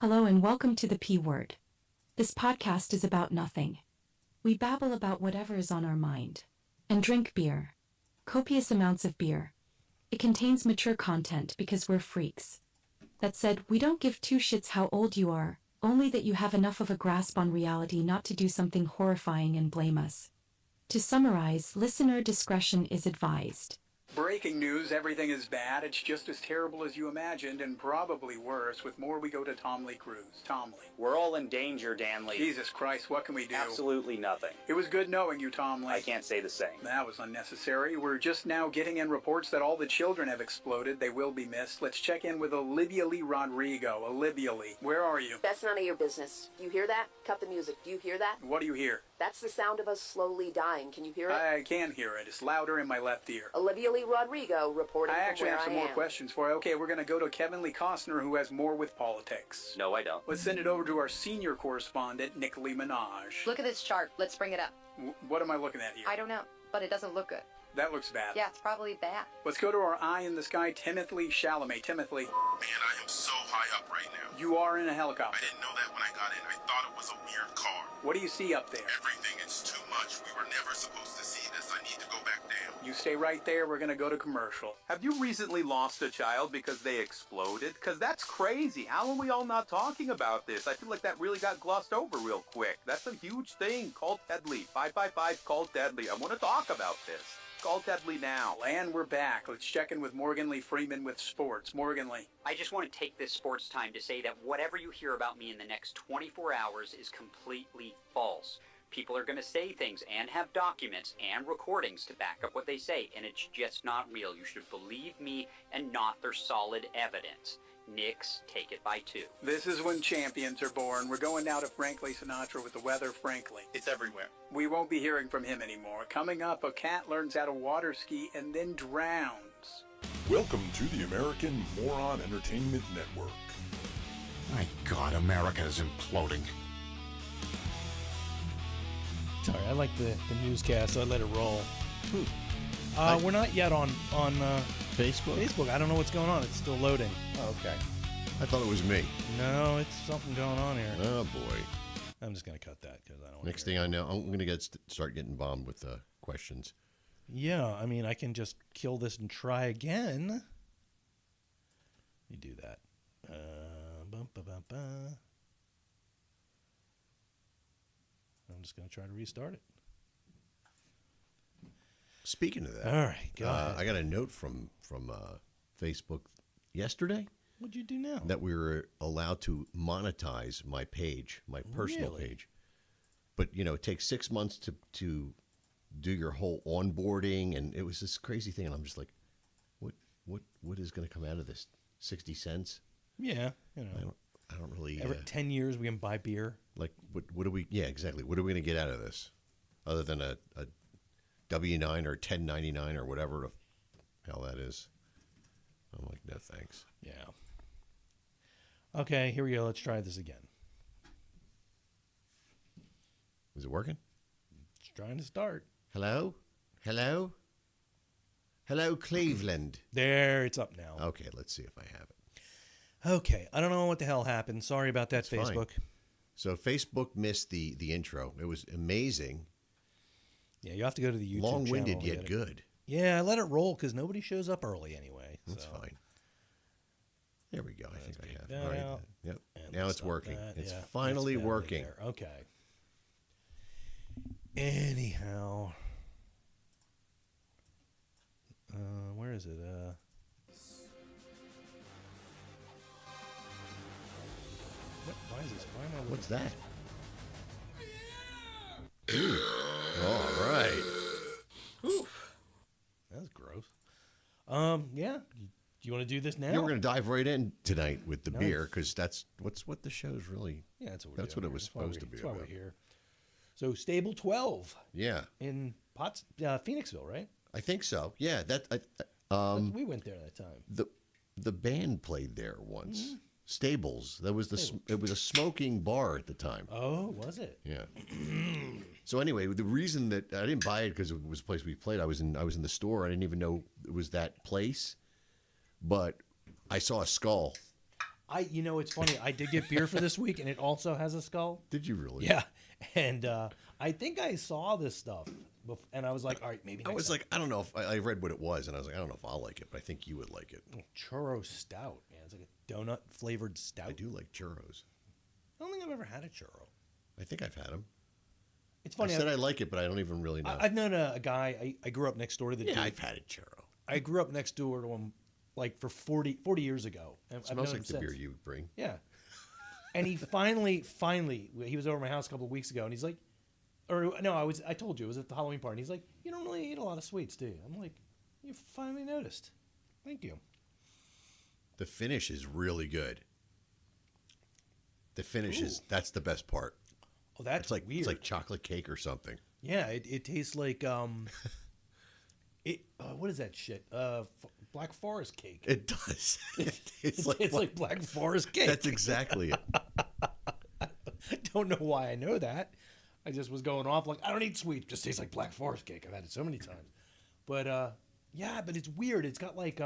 Hello and welcome to the P Word. This podcast is about nothing. We babble about whatever is on our mind. And drink beer. Copious amounts of beer. It contains mature content because we're freaks. That said, we don't give two shits how old you are, only that you have enough of a grasp on reality not to do something horrifying and blame us. To summarize, listener discretion is advised. Breaking news, everything is bad. It's just as terrible as you imagined, and probably worse. With more, we go to Tom Lee Cruz. Tom Lee. We're all in danger, Dan Lee. Jesus Christ, what can we do? Absolutely nothing. It was good knowing you, Tom Lee. I can't say the same. That was unnecessary. We're just now getting in reports that all the children have exploded. They will be missed. Let's check in with Olivia Lee Rodrigo. Olivia Lee, where are you? That's none of your business. You hear that? Cut the music. Do you hear that? What do you hear? That's the sound of us slowly dying. Can you hear it? I can hear it. It's louder in my left ear. Olivia Lee Rodrigo reporting I from actually where have some I more am. questions for you. Okay, we're going to go to Kevin Lee Costner, who has more with politics. No, I don't. Let's send it over to our senior correspondent, Nick Lee Minaj. Look at this chart. Let's bring it up. What am I looking at here? I don't know, but it doesn't look good. That looks bad. Yeah, it's probably bad. Let's go to our eye in the sky, Timothy Chalamet. Timothy, Man, I am so high up right now. you are in a helicopter. I didn't know that when I got in. I thought it was a weird car. What do you see up there? Everything is too much. We were never supposed to see this. I need to go back down. You stay right there. We're going to go to commercial. Have you recently lost a child because they exploded? Because that's crazy. How are we all not talking about this? I feel like that really got glossed over real quick. That's a huge thing. Call Deadly. 555 call Deadly. I want to talk about this. Call Deadly now. And we're back. Let's check in with Morgan Lee Freeman with sports. Morgan Lee. I just want to take this sports time to say that whatever you hear about me in the next 24 hours is completely false. People are going to say things and have documents and recordings to back up what they say, and it's just not real. You should believe me and not their solid evidence. Knicks take it by 2. This is when champions are born. We're going now to Frankly Sinatra with the weather, Frankly. It's everywhere. We won't be hearing from him anymore. Coming up, a cat learns how to water ski and then drowns. Welcome to the American Moron Entertainment Network. My God, America is imploding. Sorry, I like the newscast, so I let it roll. We're not yet on Facebook? Facebook. I don't know what's going on. It's still loading. Oh, okay. I thought it was me. No, it's something going on here. Oh, boy. I'm just going to cut that because I don't want Next thing I know, I'm going to start getting bombed with questions. Yeah, I mean, I can just kill this and try again. Let me do that. I'm just going to try to restart it. Speaking of that, All right, go ahead. I got a note from Facebook yesterday. What'd you do now? That we were allowed to monetize my page, my personal Really? page. But, it takes 6 months to do your whole onboarding, and it was this crazy thing, and I'm just like, what is going to come out of this? 60 cents? Yeah, I don't really... Every 10 years we can buy beer. Like, what do we... Yeah, exactly. What are we going to get out of this? Other than a W-9 or 1099 or whatever the hell that is. I'm like, no, thanks. Yeah. Okay, here we go. Let's try this again. Is it working? It's trying to start. Hello? Hello? Hello, Cleveland. There, it's up now. Okay, let's see if I have it. Okay, I don't know what the hell happened. Sorry about that, It's fine. Facebook. So Facebook missed the intro. It was amazing. Yeah, you have to go to the YouTube Long-winded channel. yet good. Yeah, I let it roll because nobody shows up early anyway. That's so. fine. There we go. I think I have that it. Right. out. Yep. And Now it's stop working. that. It's Yeah, finally it's working. there. Okay. Anyhow. Where is it? Why is this? Why am I What's that? Ooh. All right. Oof. That's gross. Yeah. Do you want to do this now? Yeah, we're going to dive right in tonight with the Nice. beer because that's what the show's really. Yeah, that's what That's what it was supposed to be That's why we're about. here. So, Stable 12 Yeah, in Phoenixville, right? I think so. Yeah, We went there that time. the band played there once. Mm-hmm. Stables. It was a smoking bar at the time. Oh, was it? Yeah. So anyway, the reason that I didn't buy it because it was a place we played. I was in the store. I didn't even know it was that place, but I saw a skull It's funny. I did get beer for this week, and it also has a skull. Did you really? Yeah, and I think I saw this stuff, and I was like, all right, maybe. I was time. like, I don't know if I read what it was, and I was like, I don't know if I'll like it, but I think you would like it. Churro stout, man. It's like a donut flavored stout. I do like churros. I don't think I've ever had a churro. I think I've had them. It's funny. I said I like it, but I don't even really know. I've known a guy. I grew up next door to the dude. I've had a churro. I grew up next door to him like for 40 years ago. And It smells like the beer you bring. Yeah. And he finally, he was over at my house a couple of weeks ago, and he's like, I told you, it was at the Halloween party. And he's like, you don't really eat a lot of sweets, do you? I'm like, you finally noticed. Thank you. The finish is really good. The finish that's the best part. Oh, that's weird. weird. It's like chocolate cake or something. Yeah, it tastes like what is that shit? Black Forest cake. It does. It's like Black Forest cake. That's exactly it. I don't know why I know that. I just was going off like I don't eat sweets. Just tastes like Black Forest cake. I've had it so many times. But but it's weird. It's got like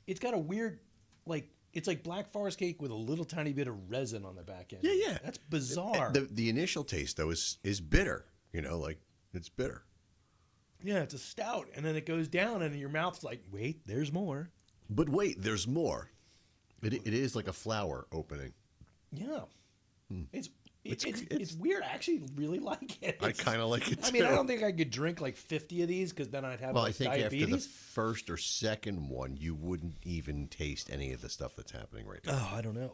it's got a weird it's like Black Forest cake with a little tiny bit of resin on the back end. Yeah. That's bizarre. The initial taste though is bitter. It's bitter. Yeah, it's a stout, and then it goes down, and your mouth's like, wait, there's more. But wait, there's more. It is like a flower opening. Yeah, it's weird. I actually really like it. I kind of like it too. I mean, I don't think I could drink like 50 of these because then I'd have I think diabetes. after the first or second one, you wouldn't even taste any of the stuff that's happening right now. Oh, I don't know.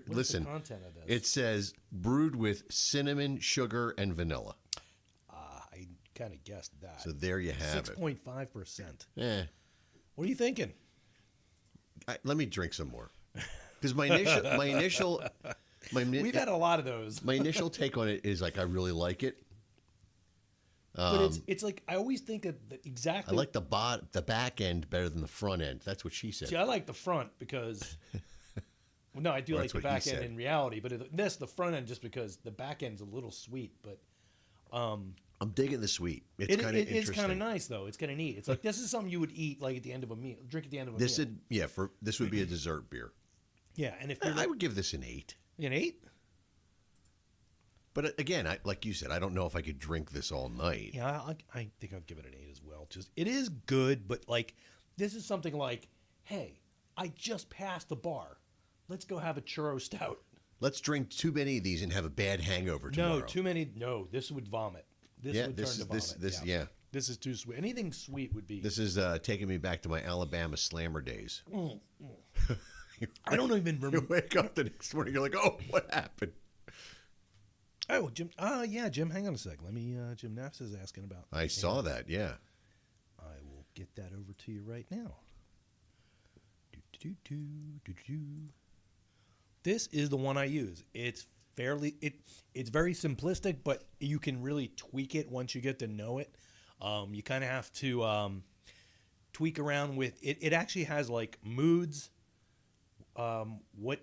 Listen. The content of this? It says brewed with cinnamon, sugar, and vanilla. I kind of guessed that. So there you have it. 6.5%. Eh. What are you thinking? Let me drink some more. Because my initial, we've had a lot of those. My initial take on it is like I really like it. But it's like I always think of exactly. I like the back end better than the front end. That's what she said. See, I like the front because. Well, no, I do like the back end in reality, but the front end just because the back end's a little sweet, but. I'm digging the sweet. It's kind of interesting. It is kind of nice though. It's kind of neat. It's like this is something you would eat like at the end of a meal, drink at the end of a meal. This would be a dessert beer. Yeah, and if I would give this an 8. An 8? But again, like you said, I don't know if I could drink this all night. Yeah, I think I'll give it an 8 as well. Just it is good, but like this is something like, hey, I just passed the bar. Let's go have a churro stout. Let's drink too many of these and have a bad hangover tomorrow. No, too many. No, this would vomit. This would turn to vomit. This is too sweet. Anything sweet would be. This is taking me back to my Alabama Slammer days. I don't even remember. You wake up the next morning, you're like, oh, what happened? Oh, Jim. Jim, hang on a sec. Let me, Jim Naffs is asking about. I saw that, yeah. I will get that over to you right now. This is the one I use. It's it's very simplistic, but you can really tweak it once you get to know it. You kind of have to tweak around with it. It actually has like moods, what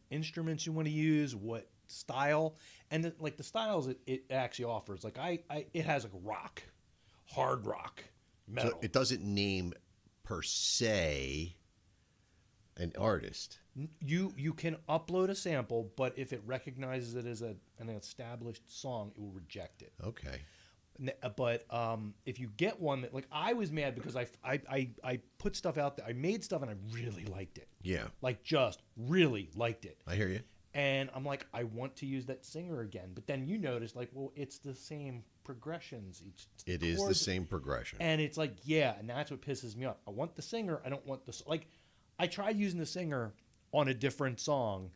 instruments you want to use, what style, and the styles it actually offers. Like it has like rock, hard rock, metal. So it doesn't name per se an artist. You can upload a sample, but if it recognizes it as an established song, it will reject it. Okay. But if you get one that, like, I was mad because I put stuff out there. I made stuff and I really liked it. Yeah. Like, just really liked it. I hear you. And I'm like, I want to use that singer again. But then you notice, like, well, it's the same progressions. It is the same progression. And it's like, yeah, and that's what pisses me off. I want the singer. I don't want the, like, I tried using the singer on a different song.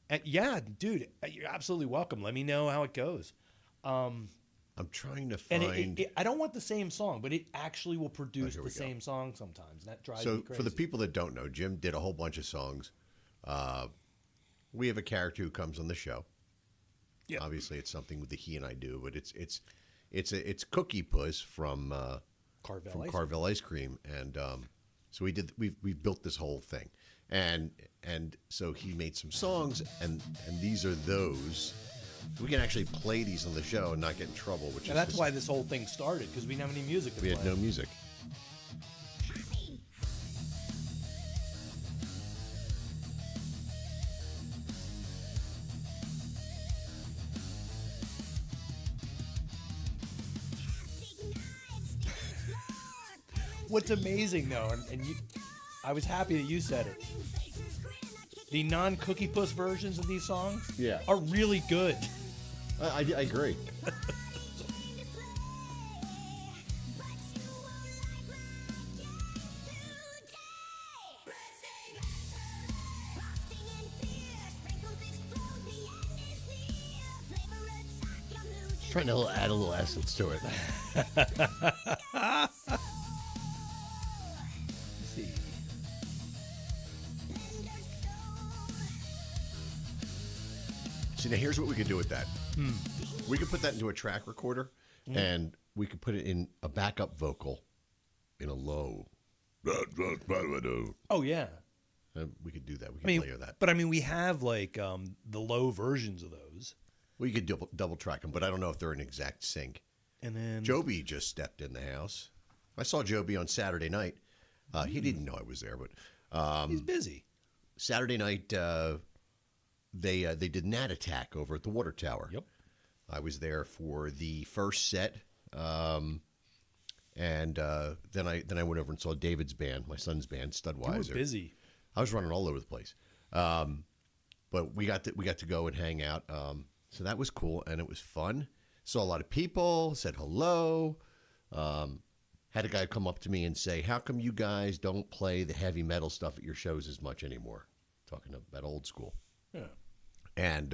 And yeah, dude, you're absolutely welcome. Let me know how it goes. I'm trying to find. And I don't want the same song, but it actually will produce the same song sometimes. And that drives me crazy. So for the people that don't know, Jim did a whole bunch of songs. We have a character who comes on the show. Yeah. Obviously, it's something that he and I do, but it's Cookie Puss from Carvel Ice Cream, and so we built this whole thing, and so he made some songs, and these are those. We can actually play these on the show and not get in trouble, and that's why this whole thing started, because we didn't have any music to play. We had no music. What's amazing though, and I was happy that you said it. The non-Cookie Puss versions of these songs, are really good. I agree. Trying to add a little essence to it. Let's see. See, now here's what we could do with that. We could put that into a track recorder, and we could put it in a backup vocal in a low. Oh yeah. We could do that. We could layer that. But I mean, we have like the low versions of those. Well, you could double track them, but I don't know if they're in exact sync. And then Joby just stepped in the house. I saw Joby on Saturday night. He didn't know I was there, but he's busy. Saturday night, they did Nat Attack over at the Water Tower. Yep. I was there for the first set, and then I went over and saw David's band, my son's band, Studweiser. You were busy. I was running all over the place, but we got to go and hang out. So that was cool, and it was fun. Saw a lot of people, said hello. Had a guy come up to me and say, how come you guys don't play the heavy metal stuff at your shows as much anymore? Talking about old school. Yeah. And,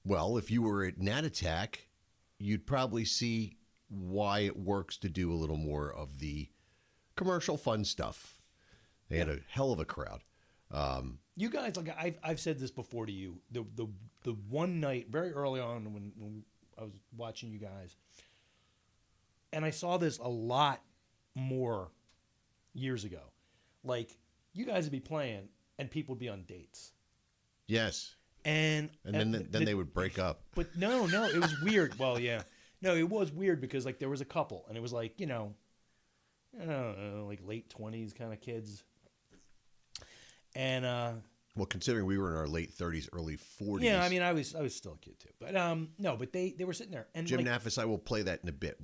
well, if you were at Nat Attack, you'd probably see why it works to do a little more of the commercial fun stuff. They had a hell of a crowd. You guys, like I've said this before to you, the one night very early on when I was watching you guys, and I saw this a lot more years ago. Like you guys would be playing, and people would be on dates. Yes. And then they would break up. But no, it was weird. Well, yeah, no, it was weird because like there was a couple, and it was like I don't know, like late 20s kind of kids. And well, considering we were in our late 30s, early 40s. yeah, I mean, I was still a kid too, but no, but they were sitting there, and Jim like, Naffis, I will play that in a bit.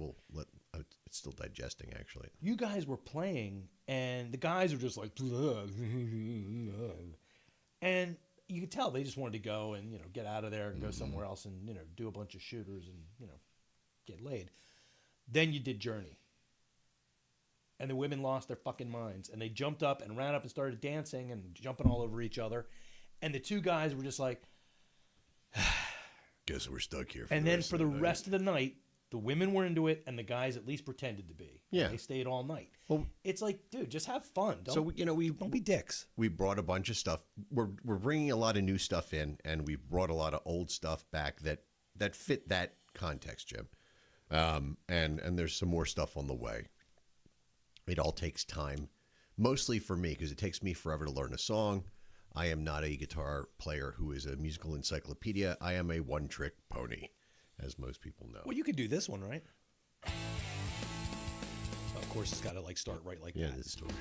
It's still digesting actually. you guys were playing, and the guys were just like, and you could tell they just wanted to go and get out of there and go somewhere else and do a bunch of shooters and get laid. Then you did Journey. And the women lost their fucking minds. And they jumped up and ran up and started dancing and jumping all over each other. And the two guys were just like... Guess we're stuck here. And then for the rest of the night, the women were into it, and the guys at least pretended to be. Yeah. They stayed all night. Well, it's like, dude, just have fun. Don't be dicks. We brought a bunch of stuff. We're bringing a lot of new stuff in, and we brought a lot of old stuff back that fit that context, Jim. And there's some more stuff on the way. It all takes time, mostly for me, because it takes me forever to learn a song. I am not a guitar player who is a musical encyclopedia. I am a one-trick pony, as most people know. Well, you could do this one, right? Of course, it's got to like start right like that. Yeah, this story.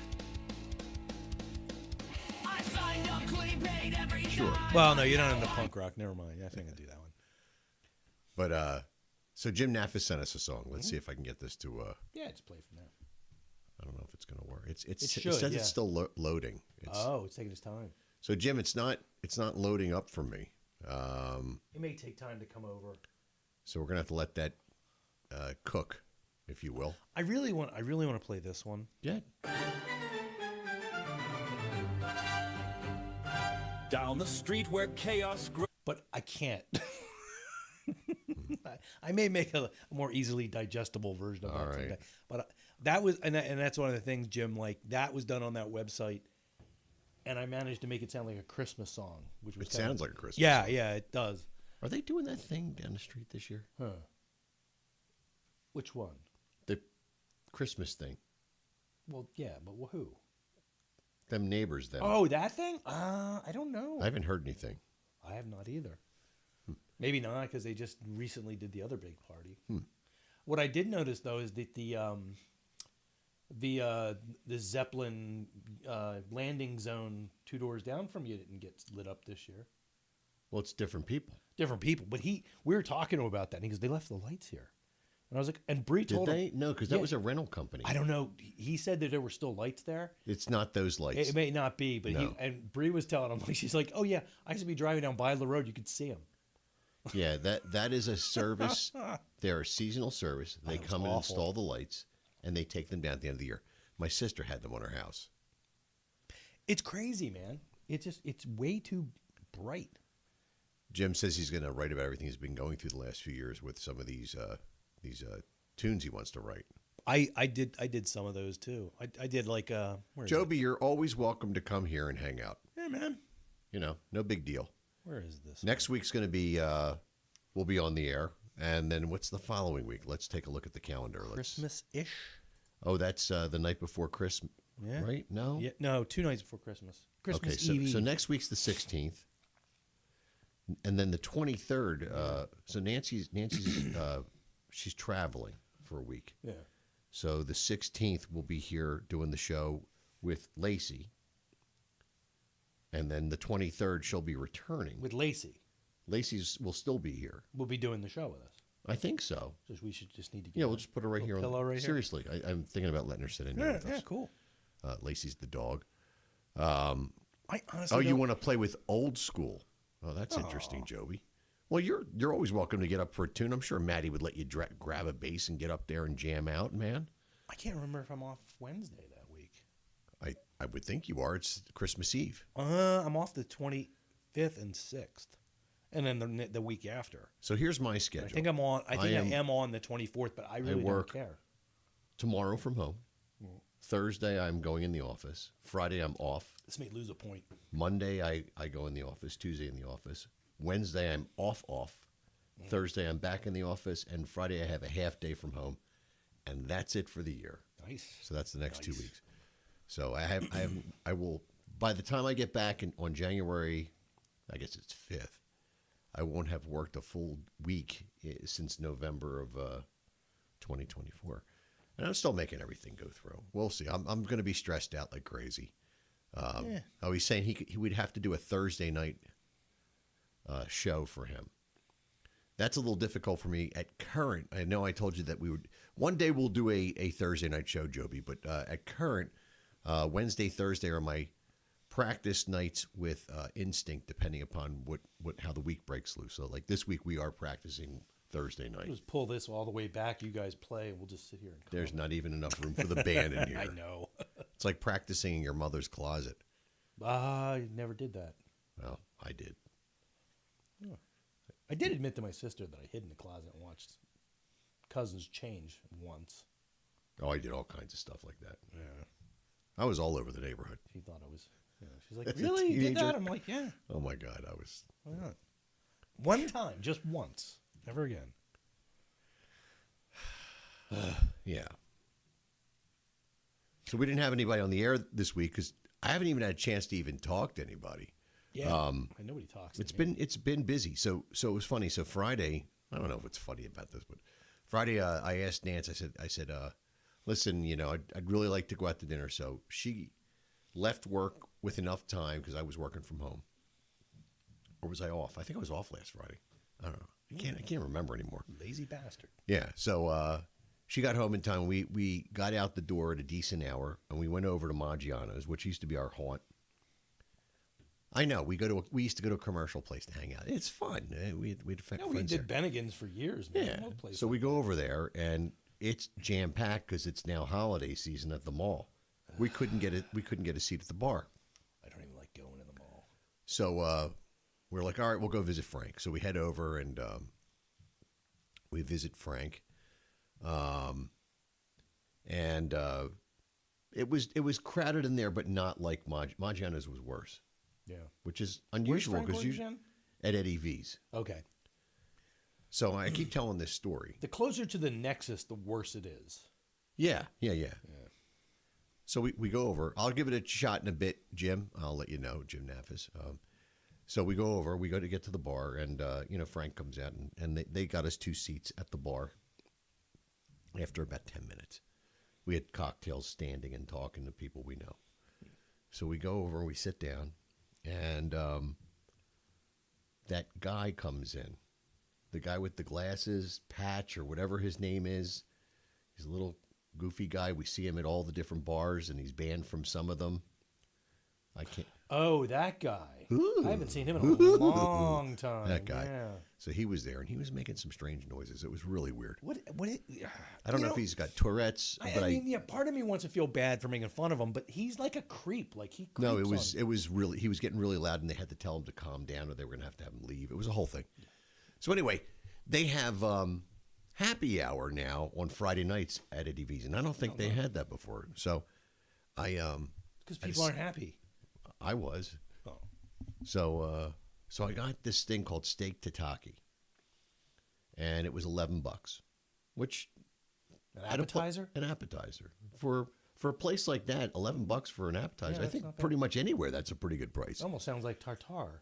Sure. Well, no, you're not into punk rock. Never mind. I think I'll do that one. But so Jim Naffis sent us a song. Let's see if I can get this to. Yeah, just play from there. I don't know if it's going to work. It should, says it's still loading. It's taking its time. So Jim, it's not loading up for me. It may take time to come over. So we're gonna have to let that cook, if you will. I really want to play this one. Yeah. Down the street where chaos grows. But I can't. I may make a more easily digestible version of that someday. But that was, and that's one of the things, Jim. Like that was done on that website, and I managed to make it sound like a Christmas song, which was sounds like a Christmas. Yeah, yeah, it does. Are they doing that thing down the street this year? Huh. Which one? The Christmas thing. Well, yeah, but who? Them neighbors, them. Oh, that thing? I don't know. I haven't heard anything. I have not either. Maybe not, because they just recently did the other big party. What I did notice though is that the Zeppelin landing zone 2 doors down from you didn't get lit up this year. Well, it's different people. Different people, but we were talking to him about that. And he goes, "They left the lights here." And I was like, and Bree Did told they? him. No, because that was a rental company. I don't know. He said that there were still lights there. It's not those lights. It may not be, but No. and Bree was telling him, like, she's like, oh yeah, I used to be driving down Byler Road. You could see him. Yeah, that is a service. They're a seasonal service. They come and awful. install the lights, and they take them down at the end of the year. My sister had them on her house. It's crazy, man. It's way too bright. Jim says he's going to write about everything he's been going through the last few years with some of these tunes he wants to write. I did some of those too. I did like where is Joby, you're always welcome to come here and hang out. it? Yeah, man. You know, no big deal. Where is this? Next week's going to be we'll be on the air, and then what's the following week? Let's take a look at the calendar. Christmas-ish. Oh, that's the night before Christmas, Yeah. right? No. Yeah, no, 2 nights before Christmas. Christmas Okay, Eve. so next week's the 16th, and then the 23rd. So Nancy's she's traveling for a week. Yeah. So the 16th we'll be here doing the show with Lacey, and then the 23rd she'll be returning. With Lacey. Lacey's will still be here. We'll be doing the show with us. I think so. Just we should just need to get Yeah, we'll just put her right here. pillow right here. Seriously, I'm thinking about letting her sit in here with us. Yeah, cool. Lacey's the dog. I honestly Oh, you don't- want to play with old school? Oh, that's interesting, Joby. Well, you're always welcome to get up for a tune. I'm sure Maddie would let you grab a bass and get up there and jam out, man. I can't remember if I'm off Wednesday that week. I would think you are. It's Christmas Eve. I'm off the 25th and 6th, and then the week after. So here's my schedule. I think I'm on. I am on the 24th, but I really work don't care. tomorrow from home. Thursday, I'm going in the office. Friday, I'm off. This may lose a point. Monday, I go in the office. Tuesday, in the office. Wednesday, I'm off. Thursday, I'm back in the office. And Friday, I have a half day from home. And that's it for the year. Nice. So that's the next 2 weeks. So I will, by the time I get back on January, I guess it's 5th, I won't have worked a full week since November of 2024. And I'm still making everything go through. We'll see. I'm going to be stressed out like crazy. Oh, he's saying he would have to do a Thursday night show for him. That's a little difficult for me at current. I know I told you that we would one day we'll do a Thursday night show, Joby, but at current, Wednesday, Thursday are my practice nights with Instinct, depending upon how the week breaks loose. So like this week we are practicing Thursday night. Just pull this all the way back. You guys play, and we'll just sit here and. There's not even enough room for the band in here. I know. It's like practicing in your mother's closet. I never did that. Well, I did. I did admit to my sister that I hid in the closet and watched Cousins change once. Oh, I did all kinds of stuff like that. Yeah. I was all over the neighborhood. She thought I was. She's like, As a really? You did teenager? that? I'm like, yeah. Oh my God, I was. Why not? One time, just once, never again. Yeah. So we didn't have anybody on the air this week because I haven't even had a chance to even talk to anybody. Yeah, nobody talks. It's been busy. So it was funny. So Friday, I don't know what's funny about this, but Friday I asked Nance. I said, listen, I'd really like to go out to dinner. So she left work with enough time because I was working from home. Or was I off? I think I was off last Friday. I don't know. I can't remember anymore. Lazy bastard. Yeah. So she got home in time. We got out the door at a decent hour, and we went over to Maggiano's, which used to be our haunt. I know. We used to go to a commercial place to hang out. It's fun. We did Bennigan's for years, man. Yeah. No place So like we go over there, and it's jam packed because it's now holiday season at the mall. We couldn't get it. We couldn't get a seat at the bar. I don't even like going to the mall. So we're like, all right, we'll go visit Frank. So we head over and we visit Frank, and it was crowded in there, but not like Maggiano's was worse. Yeah, which is unusual because you at Eddie V's. Okay. So I keep telling this story. The closer to the Nexus, the worse it is. Yeah. So we go over. I'll give it a shot in a bit, Jim. I'll let you know, Jim Nafis. So we go over. We go to get to the bar, and Frank comes out, and they got us 2 seats at the bar. After about 10 minutes, we had cocktails, standing and talking to people we know. So we go over and we sit down, and that guy comes in. the guy with the glasses, Patch or whatever his name is. He's a little goofy guy. We see him at all the different bars, and he's banned from some of them. I can't. Oh, that guy. Ooh. I haven't seen him in a long time. That guy. Yeah. So he was there, and he was making some strange noises. It was really weird. I don't know if he's got Tourette's, but I mean, yeah, part of me wants to feel bad for making fun of him, but he's like a creep. Like he. No, creeps it was really, he was getting really loud, and they had to tell him to calm down, or they were going to have him leave. It was a whole thing. Yeah. So anyway, they have happy hour now on Friday nights at Eddie V's, and I don't think they had that before. So because people aren't happy. I was. Oh. So I got this thing called steak tataki, and it was $11, which an appetizer. An appetizer for a place like that, $11 for an appetizer. Yeah, I think pretty much anywhere that's a pretty good price. It almost sounds like tartare.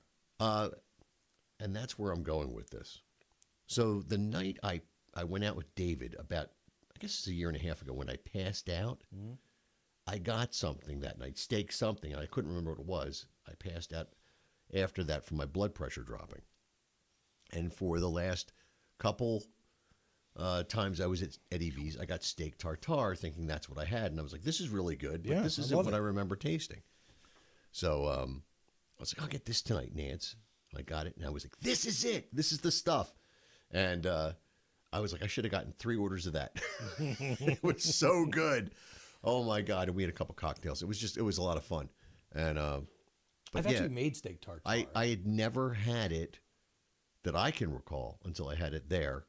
And that's where I'm going with this. So the night I went out with David about, I guess it's a year and a half ago, when I passed out, I got something that night, steak something, and I couldn't remember what it was. I passed out after that from my blood pressure dropping. And for the last couple times I was at Eddie V's, I got steak tartare, thinking that's what I had. And I was like, this is really good, but this isn't what I remember tasting. So I was like, I'll get this tonight, Nance. And I got it, and I was like, this is it. This is the stuff. And I was like, I should have gotten 3 orders of that. It was so good. Oh, my God. And we had a couple cocktails. It was a lot of fun. And I've actually made steak tartare. I had never had it that I can recall until I had it there.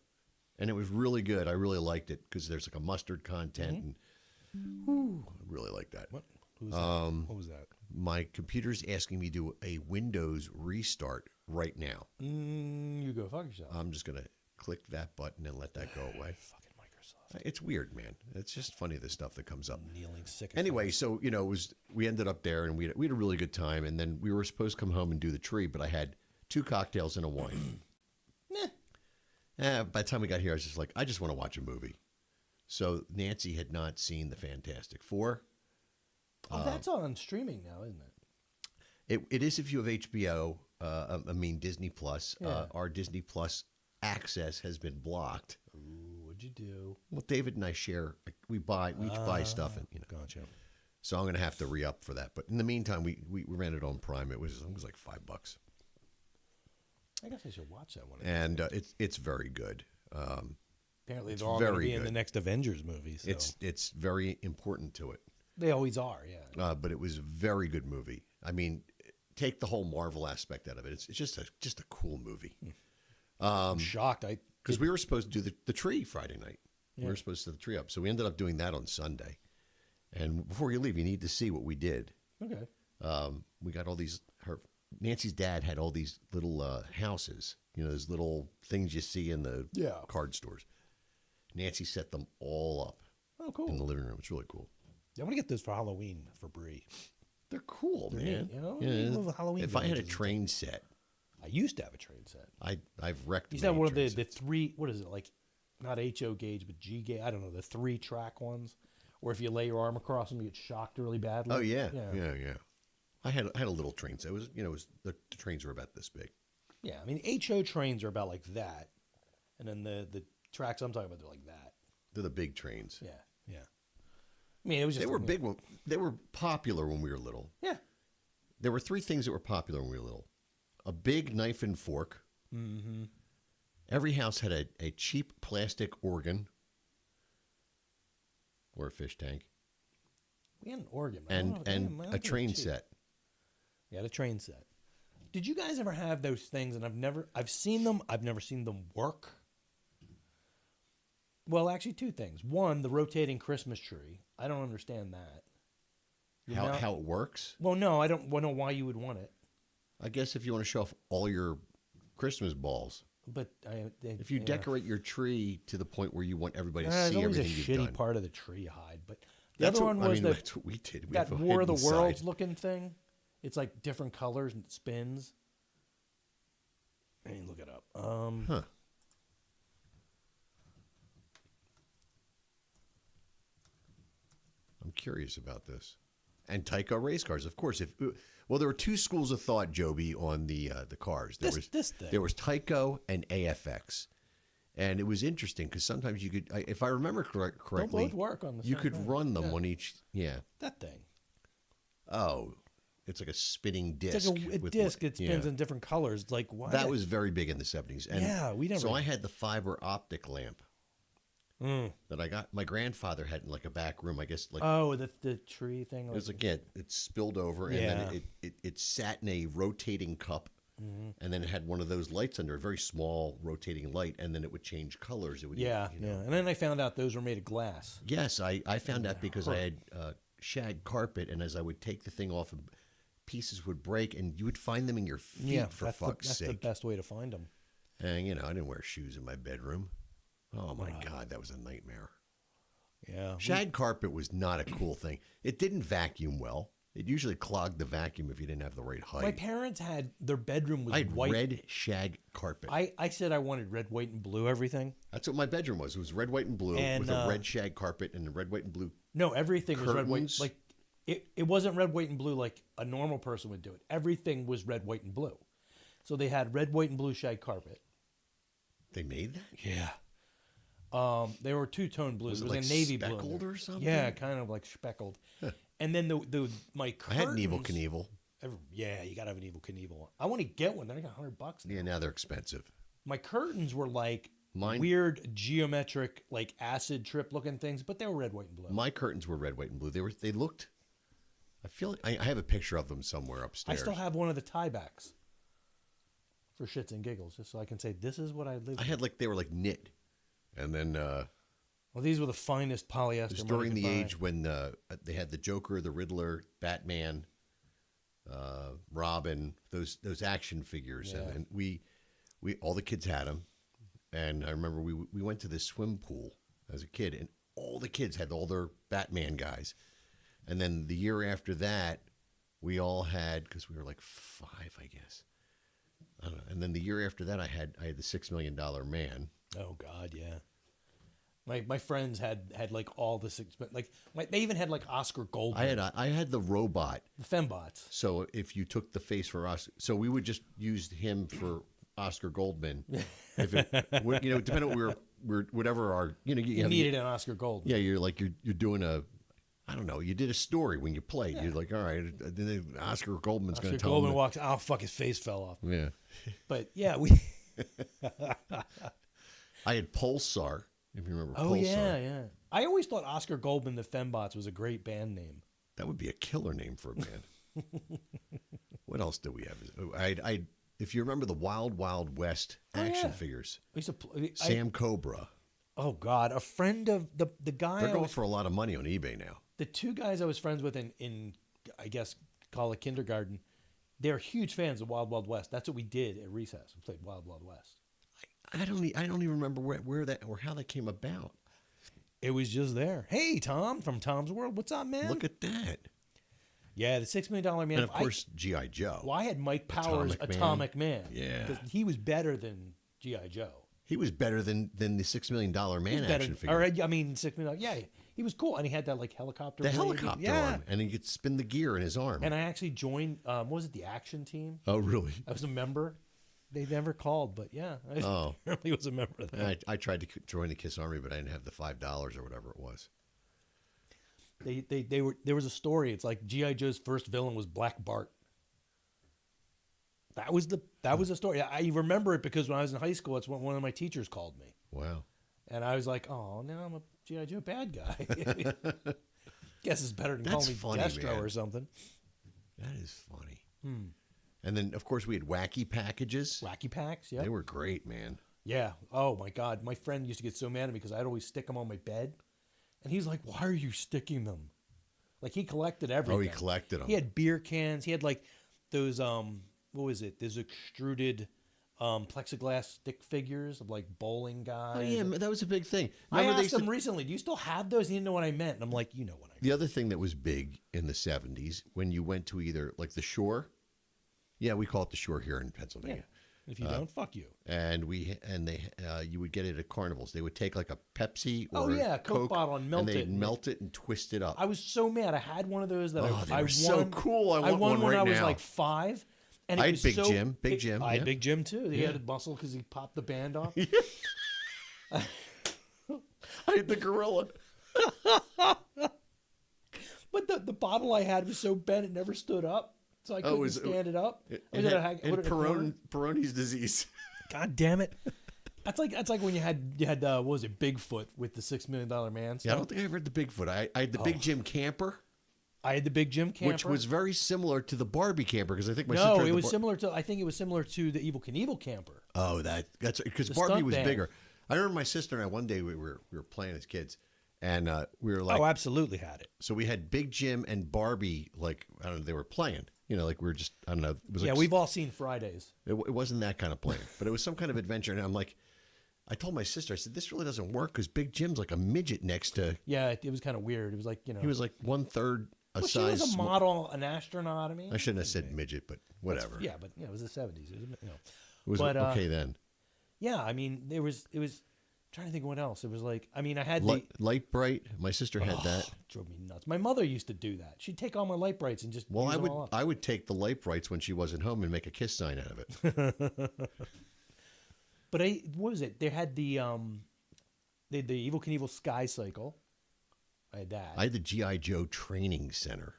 And it was really good. I really liked it because there's like a mustard content. And I really like that. What was that? My computer's asking me to do a Windows restart right now. You go fuck yourself. I'm just going to click that button and let that go away. Fucking Microsoft. It's weird, man. It's just funny, the stuff that comes up. Kneeling sick. Anyway, so, we ended up there, and we had a really good time. And then we were supposed to come home and do the tree, but I had 2 cocktails and a wine. By the time we got here, I was just like, I just want to watch a movie. So Nancy had not seen The Fantastic Four. Oh, that's on streaming now, isn't it? It is if you have HBO. Disney Plus. Yeah. Our Disney Plus access has been blocked. Ooh, what'd you do? Well, David and I share. We each buy stuff, and Gotcha. So I'm going to have to re-up for that. But in the meantime, we ran it on Prime. It was like $5. I guess I should watch that one. And it's very good. Apparently, they're all going to be in the next Avengers movie. So. It's very important to it. They always are, yeah. But it was a very good movie. I mean, take the whole Marvel aspect out of it. It's just a cool movie. I'm shocked. Because we were supposed to do the tree Friday night. Yeah. We were supposed to do the tree up. So we ended up doing that on Sunday. And before you leave, you need to see what we did. Okay. We got all these. Nancy's dad had all these little houses. Those little things you see in the card stores. Nancy set them all up. Oh, cool. In the living room. It's really cool. Yeah, I want to get those for Halloween for Bree. They're cool, man. Neat, love Halloween. If I had a train set. I used to have a train set. I've wrecked. You said one of the 3, what is it, like, not HO gauge, but G gauge, I don't know, the 3-track ones, where if you lay your arm across them, you get shocked really badly. Oh, yeah. I had a little train set. It was the trains were about this big. Yeah, I mean, HO trains are about like that, and then the tracks I'm talking about, they're like that. They're the big trains. Yeah. I mean, it was just... They were big. They were popular when we were little. Yeah. There were 3 things that were popular when we were little. A big knife and fork. Mm-hmm. Every house had a cheap plastic organ or a fish tank. We had an organ. And a train set. We had a train set. Did you guys ever have those things? And I've seen them. I've never seen them work. Well, actually, 2 things. One, the rotating Christmas tree. I don't understand that. How it works? Well, no, I don't know why you would want it. I guess if you want to show off all your Christmas balls. But if you decorate your tree to the point where you want everybody to see everything you've done. There's always a shitty part of the tree hide. But the other one was that's what we did. That War of the Worlds looking thing. It's like different colors and it spins. I mean, look it up. I'm curious about this. And Tyco race cars, of course. There were 2 schools of thought, Joby, on the cars. There was Tyco and AFX. And it was interesting because sometimes you could, if I remember correctly, They'll both work on the you same could thing. run them on each. Yeah. That thing. Oh, it's like a spinning disc. It's like a disc. It spins in different colors. Like why? That was very big in the 70s. And yeah, we never. So I had the fiber optic lamp that I got. My grandfather had in like a back room. I guess like the tree thing. It was like it spilled over and then it sat in a rotating cup. And then it had one of those lights under, a very small rotating light, and then it would change colors. It would, yeah. And then I found out those were made of glass. Yes, I found that because I had shag carpet, and as I would take the thing off, pieces would break, and you would find them in your feet, for fuck's sake. That's the best way to find them. And, I didn't wear shoes in my bedroom. Oh, my God, that was a nightmare. Yeah. Shag carpet was not a cool thing. It didn't vacuum well. It usually clogged the vacuum if you didn't have the right height. My parents had, their bedroom was I had white. red shag carpet. I said I wanted red, white, and blue everything. That's what my bedroom was. It was red, white, and blue with a red shag carpet and a red, white, and blue. No, everything was red, white. Curtains. Like it wasn't red, white, and blue like a normal person would do it. Everything was red, white, and blue. So they had red, white, and blue shag carpet. They made that? Yeah. They were two-tone blues. Was it a like navy blue. speckled or something? Yeah, kind of like speckled. And then my curtains. I had an Evel Knievel. Yeah, you gotta have an Evel Knievel. I want to get one. Then I got $100 now. Yeah, now they're expensive. My curtains were like Mine- weird geometric, like acid trip looking things, but they were red, white, and blue. My curtains were red, white, and blue. They looked. I feel like I have a picture of them somewhere upstairs. I still have one of the tiebacks for shits and giggles, just so I can say this is what I lived. I had they were like knit, and then well, these were the finest polyester. it was money during could the buy. age when they had the Joker, the Riddler, Batman, Robin, those action figures, and we all the kids had them. And I remember we went to this swim pool as a kid, and all the kids had all their Batman guys. And then the year after that, we all had, because we were like 5, I guess. I don't know. And then the year after that, I had the $6 Million Man. Oh God, yeah. My friends had like all this, they even had like Oscar Goldman. I had the robot, the Fembots. So if you took the face for Oscar, so we would just use him for Oscar Goldman. If it, depending on we're whatever our you needed an Oscar Goldman. Yeah, you're doing a. I don't know. You did a story when you played. Yeah. You're like, all right, Oscar Goldman's going to tell him. Oscar Goldman walks. Oh fuck, his face fell off. Yeah. But yeah, we. I had Pulsar. If you remember. Oh Pulsar. yeah. I always thought Oscar Goldman, the Fembots, was a great band name. That would be a killer name for a band. What else do we have? If you remember the Wild Wild West action figures, Sam Cobra. Oh God, a friend of the guy. They're going for a lot of money on eBay now. The two guys I was friends with in I guess call it kindergarten, they're huge fans of Wild Wild West. That's what we did at recess. We played Wild Wild West. I don't even remember where that or how that came about. It was just there. Hey, Tom from Tom's World, what's up, man? Look at that. Yeah, the $6 Million Man. And of course, G.I. Joe. Well, I had Mike Powers' Atomic Man. Yeah, because he was better than G.I. Joe. He was better than the $6 Million Man action figure. Or, I mean, $6 Million. Yeah, he was cool, and he had that like helicopter. The helicopter arm, and he could spin the gear in his arm. And I actually joined. What was it? The Action Team. Oh, really? I was a member. They never called, but yeah, I really was a member of that. I tried to join the Kiss Army, but I didn't have the $5 or whatever it was. They were. There was a story. It's like G.I. Joe's first villain was Black Bart. That was the story. I remember it because when I was in high school, it's when one of my teachers called me. Wow. And I was like, oh, now I'm a G.I. Joe bad guy. Guess it's better than calling me Destro or something. That is funny. And then, of course, we had Wacky Packages. Wacky Packs, yeah. They were great, man. Yeah. Oh, my God. My friend used to get so mad at me because I'd always stick them on my bed. And he's like, why are you sticking them? Like, he collected everything. Oh, he collected them. He had beer cans. He had, like, those, what was it? Those extruded plexiglass stick figures of, like, bowling guys. Oh, yeah, that was a big thing. Remember I asked him recently, do you still have those? He didn't know what I meant. And I'm like, you know what I mean. The other thing that was big in the 70s, when you went to either, like, the Shore. Yeah, we call it the Shore here in Pennsylvania. Yeah. If you don't, fuck you. And you would get it at carnivals. They would take like a Pepsi or a Coke bottle and melt it. And they'd melt it and twist it up. I was so mad. I had one of those that they I were won. so cool. I want one when right I was now. like 5. And I had Big Jim. Big Jim. I had Big Jim too. He had a muscle because he popped the band off. I had the gorilla. But the bottle I had was so bent it never stood up, so I couldn't stand it up. It had Peyronie's disease. God damn it! That's like when you had what was it, Bigfoot with the $6 Million Man stuff. Yeah, I don't think I ever had the Bigfoot. I had the Big Jim camper. I had the Big Jim camper, which was very similar to the Barbie camper because I think my sister. No, had it the was similar to. I think it was similar to the Evel Knievel camper. Oh, that's because The Barbie stunt was van. bigger. I remember my sister and I one day we were playing as kids, and we were like, Oh, absolutely had it. so we had Big Jim and Barbie, like I don't know, they were playing. You know, like we were just I don't know. It was Yeah, like, we've all seen Fridays. It wasn't that kind of playing, but it was some kind of adventure. And I'm like, I told my sister, I said, this really doesn't work because Big Jim's like a midget next to. Yeah, it was kind of weird. It was like He was like 1/3 a well, size. she was a model, an astronaut. I mean, I shouldn't have said midget, but whatever. Yeah, but it was the 70s. It was but, okay then. Yeah, I mean, it was. I'm trying to think of what else. It was like, I mean, I had Light Bright. My sister had that. Drove me nuts. My mother used to do that. She'd take all my Light Brights and just Well, use I them would all up. I would take the Light Brights when she wasn't home and make a kiss sign out of it. But what was it? They had the Evel Knievel Sky Cycle. I had that. I had the GI Joe Training Center.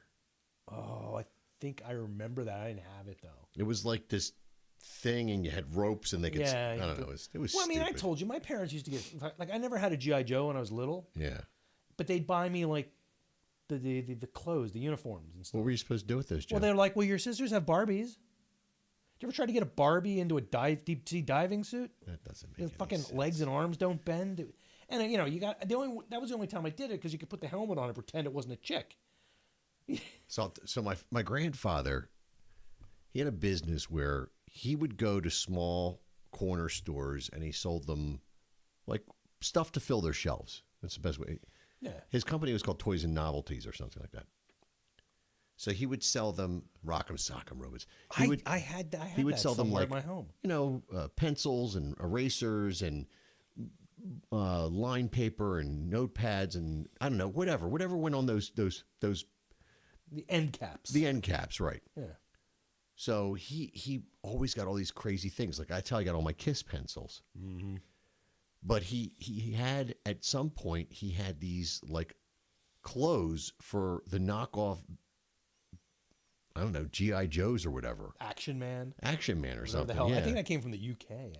Oh, I think I remember that. I didn't have it though. It was like this thing, and you had ropes, and they could. I don't know. It was. Well, I mean, I stupid. told you, my parents used to get like I never had a GI Joe when I was little. Yeah. But they'd buy me like the clothes, the uniforms and stuff. What were you supposed to do with those? Joe? Well, they're like, well, your sisters have Barbies. Did you ever try to get a Barbie into a deep sea diving suit? That doesn't make Your any fucking sense. legs and arms don't bend. And you know, that was the only time I did it because you could put the helmet on and pretend it wasn't a chick. So my grandfather, he had a business where he would go to small corner stores and he sold them like stuff to fill their shelves. That's the best way. Yeah. His company was called Toys and Novelties or something like that. So he would sell them Rock'em Sock'em robots. I had He would that sell them somewhere like at my home. you know, pencils and erasers and line paper and notepads and I don't know, whatever went on those The end caps. the end caps, right? Yeah. So he always got all these crazy things. Like I tell you, I got all my Kiss pencils. Mm-hmm. But he had at some point he had these like clothes for the knockoff. I don't know, GI Joes or whatever. Action Man or Whatever something. the hell. Yeah. I think that came from the UK.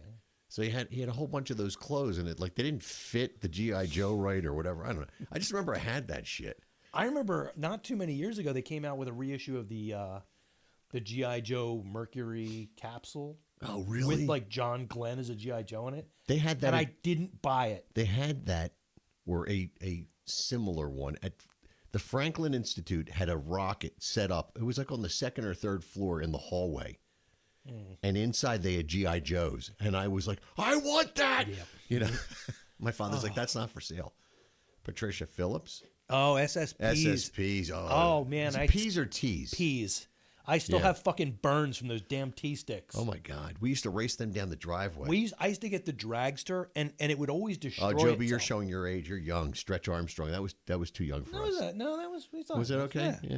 So he had a whole bunch of those clothes, and it like they didn't fit the GI Joe right or whatever. I don't know. I just remember I had that shit. I remember not too many years ago they came out with a reissue of the GI Joe Mercury capsule. Oh, really? With like John Glenn as a GI Joe in it. They had that, and I didn't buy it. They had that, or a similar one at the Franklin Institute had a rocket set up. It was like on the second or third floor in the hallway. And inside they had GI Joes, and I was like, I want that. Yep. You know, my father's like, that's not for sale. Patricia Phillips. Oh, SSPs. SSPs. Oh man, is it P's or T's? P's. I still have fucking burns from those damn T sticks. Oh my God, we used to race them down the driveway. I used to get the dragster, and it would always destroy. Oh, Joby, itself. you're showing your age. You're young. Stretch Armstrong. That was too young for us. No, that was. Was it okay? Yeah.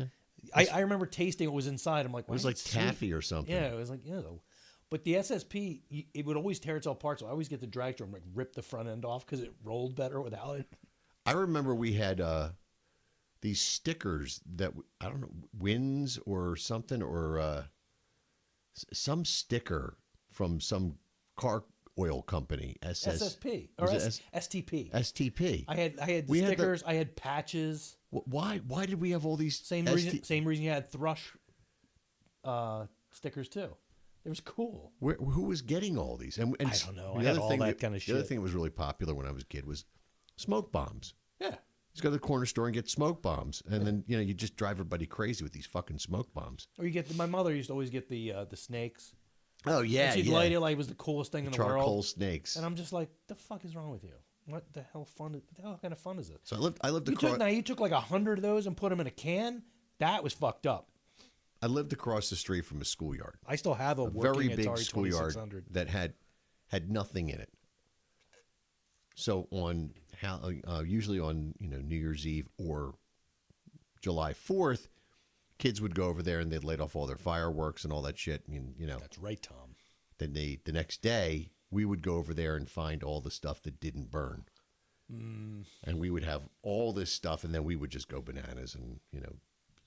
Yeah. I remember tasting what was inside. I'm like, It was like taffy or something. Yeah, it was like, ew. But the SSP, it would always tear itself apart. So I always get the dragster and like rip the front end off because it rolled better without it. I remember we had these stickers that I don't know, Wins or something, or some sticker from some car oil company. SSP or STP. STP. I had We had stickers. I had patches. Why did we have all these? Same reason you had Thrush stickers too. It was cool. Who was getting all these? And I don't know. The I had other all thing that kind of The other shit. thing that was really popular when I was a kid was smoke bombs. Yeah. Just go to the corner store and get smoke bombs, and then you just drive everybody crazy with these fucking smoke bombs. Or you get my mother used to always get the snakes. Oh yeah, and she'd light it like it was the coolest thing in the world. Charcoal snakes. And I'm just like, the fuck is wrong with you? What the hell kind of fun is it? So I lived You across. took, you took like 100 of those and put them in a can. That was fucked up. I lived across the street from a schoolyard. I still have a very working big Atari schoolyard 2600. that had nothing in it. So on usually on New Year's Eve or July 4th, kids would go over there and they'd light off all their fireworks and all that shit. And That's right, Tom. Then the next day we would go over there and find all the stuff that didn't burn. And we would have all this stuff, and then we would just go bananas and,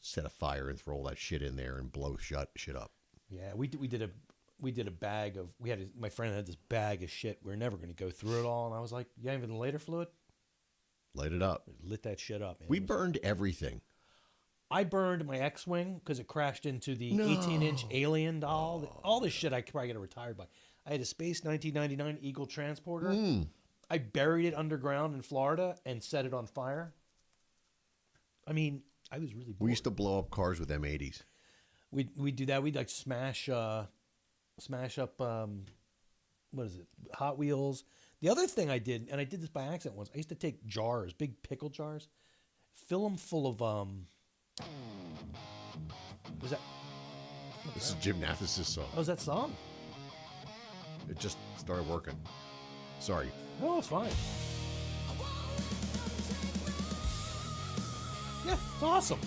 set a fire and throw all that shit in there and blow shit up. Yeah, we did a bag of, my friend had this bag of shit. We were never going to go through it all. And I was like, you got even lighter fluid? Light it up. Lit that shit up, man. We burned everything. I burned my X-Wing because it crashed into the 18-inch Alien doll. All this shit I could probably get retired by. I had a Space 1999 Eagle transporter. I buried it underground in Florida and set it on fire. I mean, I was really bored. We used to blow up cars with M80s. We'd do that. We'd like smash up, what is it, Hot Wheels. The other thing I did, and I did this by accident once, I used to take jars, big pickle jars, fill them full of, was that? This is Jim Nathis' song. Oh, was that song? It just started working. Sorry. No, it's fine. Yeah, it's awesome.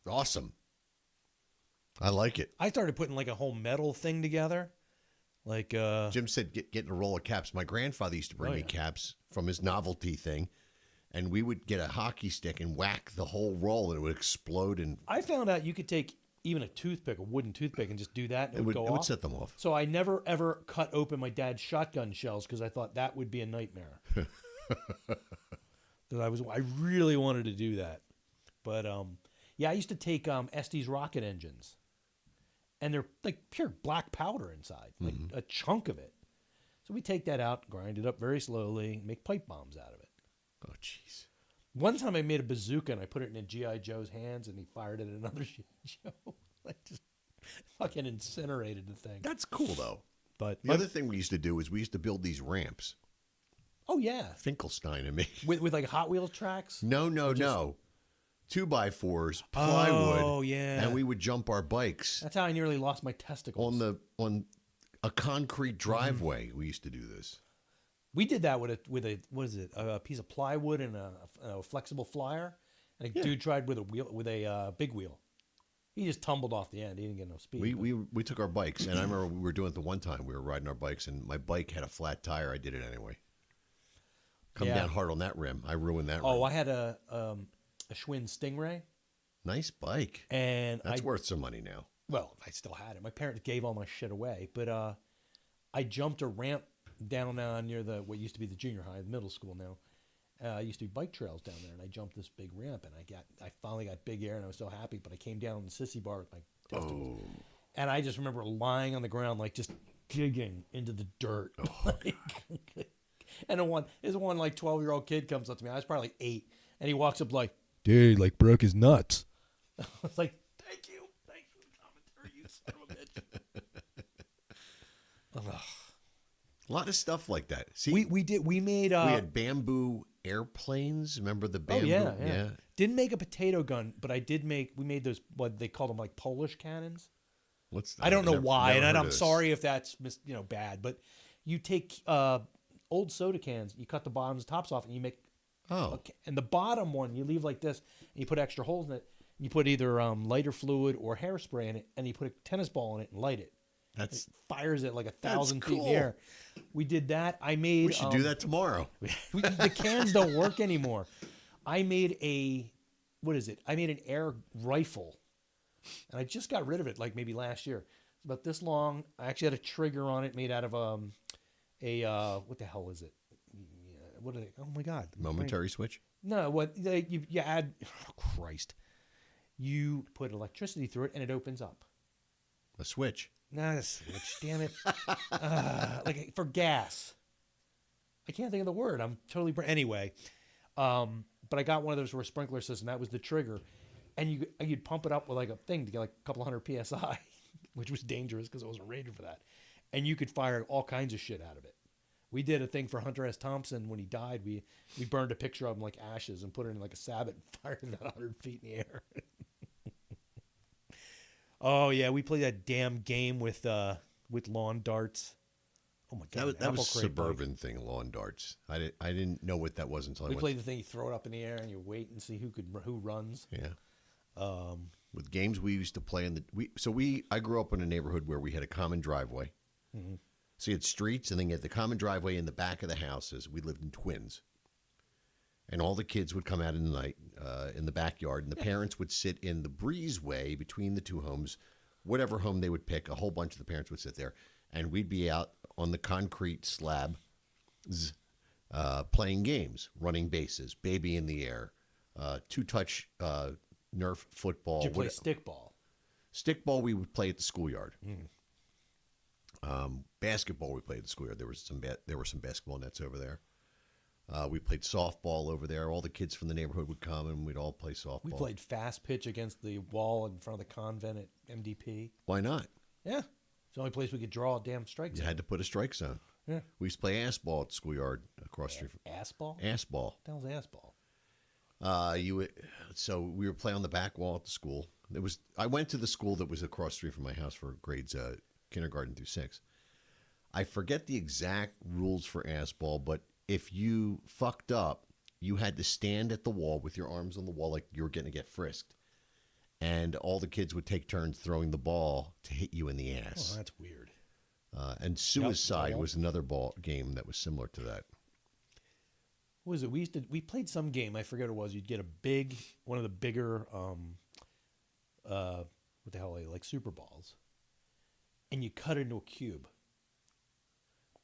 Awesome. I like it. I started putting like a whole metal thing together. Like Jim said, getting a roll of caps. My grandfather used to bring me caps from his novelty thing, and we would get a hockey stick and whack the whole roll, and it would explode. And I found out you could take even a toothpick, a wooden toothpick, and just do that, and it would go off. It would set them off. So I never ever cut open my dad's shotgun shells because I thought that would be a nightmare. I really wanted to do that, but yeah, I used to take Estes rocket engines. And they're like pure black powder inside, like a chunk of it. So we take that out, grind it up very slowly, make pipe bombs out of it. Oh, jeez. One time I made a bazooka and I put it in a G.I. Joe's hands and he fired it at another G.I. Joe. I just fucking incinerated the thing. That's cool, though. But the other thing we used to do is we used to build these ramps. Oh, yeah. Finkelstein and me. With like Hot Wheels tracks? No. 2x4s, plywood. Oh, yeah. And we would jump our bikes. That's how I nearly lost my testicles. On a concrete driveway. We used to do this. We did that with a what is it? A piece of plywood and a flexible flyer. And a dude tried with a big wheel. He just tumbled off the end. He didn't get no speed. We took our bikes, and I remember we were doing it the one time. We were riding our bikes, and my bike had a flat tire. I did it anyway. Come down hard on that rim. I ruined that rim. Oh, I had a Schwinn Stingray. Nice bike. And that's worth some money now. Well, I still had it. My parents gave all my shit away, but I jumped a ramp down near what used to be the junior high, the middle school now. Used to be bike trails down there, and I jumped this big ramp, and I finally got big air, and I was so happy. But I came down on the sissy bar with my testicles, and I just remember lying on the ground, like just digging into the dirt. And this one like 12-year-old kid comes up to me. I was probably like 8, and he walks up like, "Dude, like broke his nuts." I was like, thanks for the commentary, you son of a bitch. A lot of stuff like that. See, we made we had bamboo airplanes. Remember the bamboo? Oh, yeah. Didn't make a potato gun, but we made those, what they called them, like Polish cannons. I don't know why, and I'm sorry if that's bad, but you take old soda cans, you cut the bottoms and tops off, and you make and the bottom one you leave like this, and you put extra holes in it, and you put either lighter fluid or hairspray in it, and you put a tennis ball in it and light it. It fires it like 1,000 feet in the air. We did that. We should do that tomorrow. The cans don't work anymore. I made I made an air rifle, and I just got rid of it like maybe last year. It's about this long. I actually had a trigger on it made out of what the hell is it? What are they? Oh my God! Momentary switch? No, what you add? Oh Christ! You put electricity through it and it opens up. A switch? Not a switch. Damn it! Like for gas. I can't think of the word. I'm totally anyway. But I got one of those for a sprinkler system. That was the trigger, and you'd pump it up with like a thing to get like a couple hundred psi, which was dangerous because I wasn't rated for that. And you could fire all kinds of shit out of it. We did a thing for Hunter S. Thompson when he died. We burned a picture of him like ashes and put it in like a sabot and fired it at 100 feet in the air. Oh yeah, we played that damn game with with lawn darts. Oh my god, That was apple crate bug. suburban thing, lawn darts. I didn't know what that was until I We went. played the thing. You throw it up in the air and you wait and see who runs. Yeah. With games we used to play I grew up in a neighborhood where we had a common driveway. Mhm. So you had streets, and then you had the common driveway in the back of the houses. We lived in twins. And all the kids would come out in the night in the backyard, and the parents would sit in the breezeway between the two homes, whatever home they would pick. A whole bunch of the parents would sit there, and we'd be out on the concrete slab playing games, running bases, baby in the air, two-touch Nerf football. Did you play stickball? Stickball we would play at the schoolyard. Basketball we played at the schoolyard. There were some basketball nets over there. We played softball over there. All the kids from the neighborhood would come, and we'd all play softball. We played fast pitch against the wall in front of the convent at MDP. Why not? Yeah. It's the only place we could draw a damn strike You zone. had to put a strike zone. Yeah. We used to play ass ball at the schoolyard across the street. Ass ball? Ass ball. What the hell's ass ball? So we would play on the back wall at the school. I went to the school that was across the street from my house for grades kindergarten through 6. I forget the exact rules for ass ball, but if you fucked up, you had to stand at the wall with your arms on the wall like you were going to get frisked. And all the kids would take turns throwing the ball to hit you in the ass. Oh, that's weird. And suicide Yep. was another ball game that was similar to that. What was it? We played some game. I forget what it was. You'd get one of the bigger, what the hell are they, like Super Balls, and you cut it into a cube,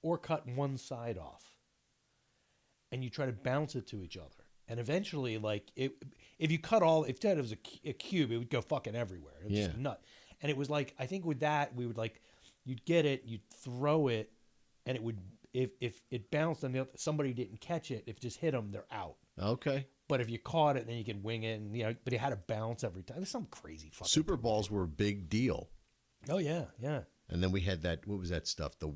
or cut one side off, and you try to bounce it to each other. And eventually, like if you cut if that was a cube, it would go fucking everywhere. It was just a nut. And it was like, I think with that we would you'd get it, you'd throw it, and it would if it bounced on the other, somebody didn't catch it, if it just hit them, they're out. Okay. But if you caught it, then you could wing it, and but it had to bounce every time. It was some crazy fucking. Super balls were a big deal. Oh yeah, yeah. And then we had that. What was that stuff? The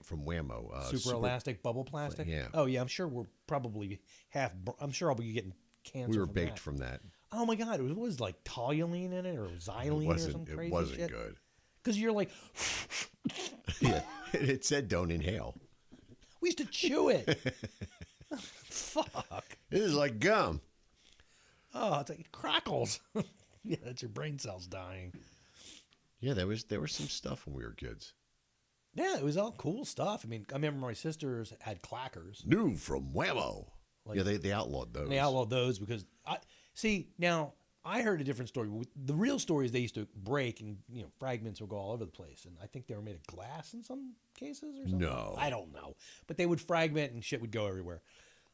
from Whammo. Super elastic bubble plastic. Yeah. Oh yeah, I'm sure we're probably I'm sure I'll be getting cancer. We were from baked that. from that. Oh my god, it was like toluene in it or xylene or some crazy shit. It wasn't good. Because you're like, yeah, it said don't inhale. We used to chew it. Fuck. This is like gum. Oh, it's like it crackles. Yeah, that's your brain cells dying. Yeah, there was some stuff when we were kids. Yeah, it was all cool stuff. I mean, I remember my sisters had clackers. New from Whammo. Yeah, they outlawed those. And they outlawed those because now I heard a different story. The real story is they used to break and fragments would go all over the place. And I think they were made of glass in some cases or something. No. I don't know. But they would fragment and shit would go everywhere.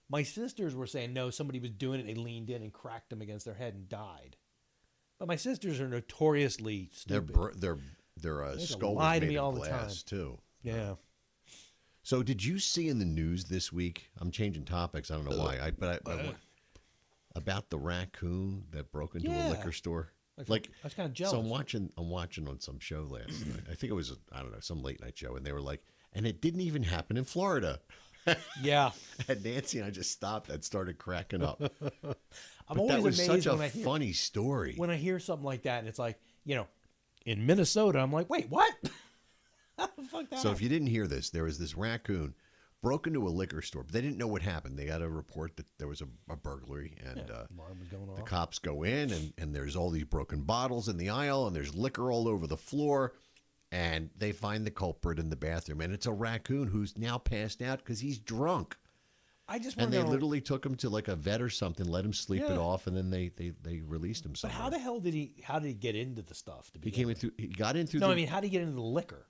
My sisters were saying, no, somebody was doing it. They leaned in and cracked them against their head and died. But my sisters are notoriously stupid. Their They skull lie was to made me all of the glass time. too. Yeah. So did you see in the news this week? I'm changing topics. I don't know why. About the raccoon that broke into a liquor store. I was kind of jealous. So I'm watching on some show last night. I think it was some late night show, and they were like, and it didn't even happen in Florida. Yeah. And Nancy and I just stopped and started cracking up. I'm But always that was amazed such a when I hear, funny story. when I hear something like that, and it's like, in Minnesota, I'm like, wait, what? How the fuck that So if you didn't hear this, there was this raccoon broke into a liquor store, but they didn't know what happened. They got a report that there was a burglary, and alarm was going the off. cops go in, and there's all these broken bottles in the aisle, and there's liquor all over the floor, and they find the culprit in the bathroom, and it's a raccoon who's now passed out because he's drunk. I just want And to they know, literally took him to like a vet or something, let him sleep it Yeah. off, and then they released him but somewhere. how the hell did he get into the stuff? To He begin came in with? through. He got in through. No, I mean, how did he get into the liquor?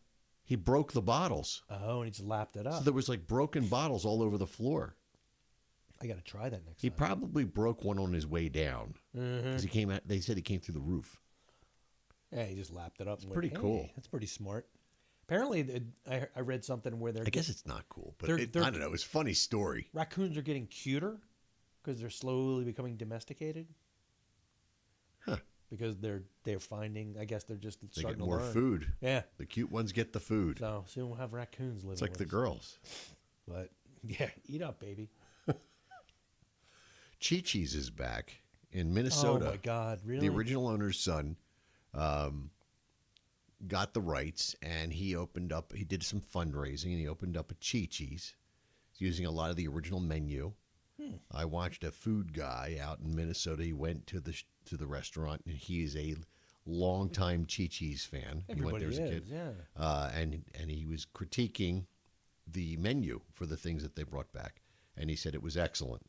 he broke the bottles. Oh, and he just lapped it up. So there was like broken bottles all over the floor. I got to try that next He time. probably broke one on his way down because he came out. They said he came through the roof. Yeah, he just lapped it up. It's pretty cool. That's pretty smart. Apparently, I read something where I guess it's not cool, but they're- I don't know. It's a funny story. raccoons are getting cuter because they're slowly becoming domesticated. Huh. Because they're finding, I guess they're just They starting get to more learn. food. Yeah. The cute ones get the food. So soon we'll have raccoons living. It's like with the us. girls. But yeah, eat up, baby. Chi-Chi's is back in Minnesota. Oh my God, really? The original owner's son got the rights, and he did some fundraising, and he opened up a Chi-Chi's using a lot of the original menu. I watched a food guy out in Minnesota. He went to the restaurant, and he is a longtime Chi-Chi's fan. Everybody he went there as a is, kid. yeah. And he was critiquing the menu for the things that they brought back, and he said it was excellent.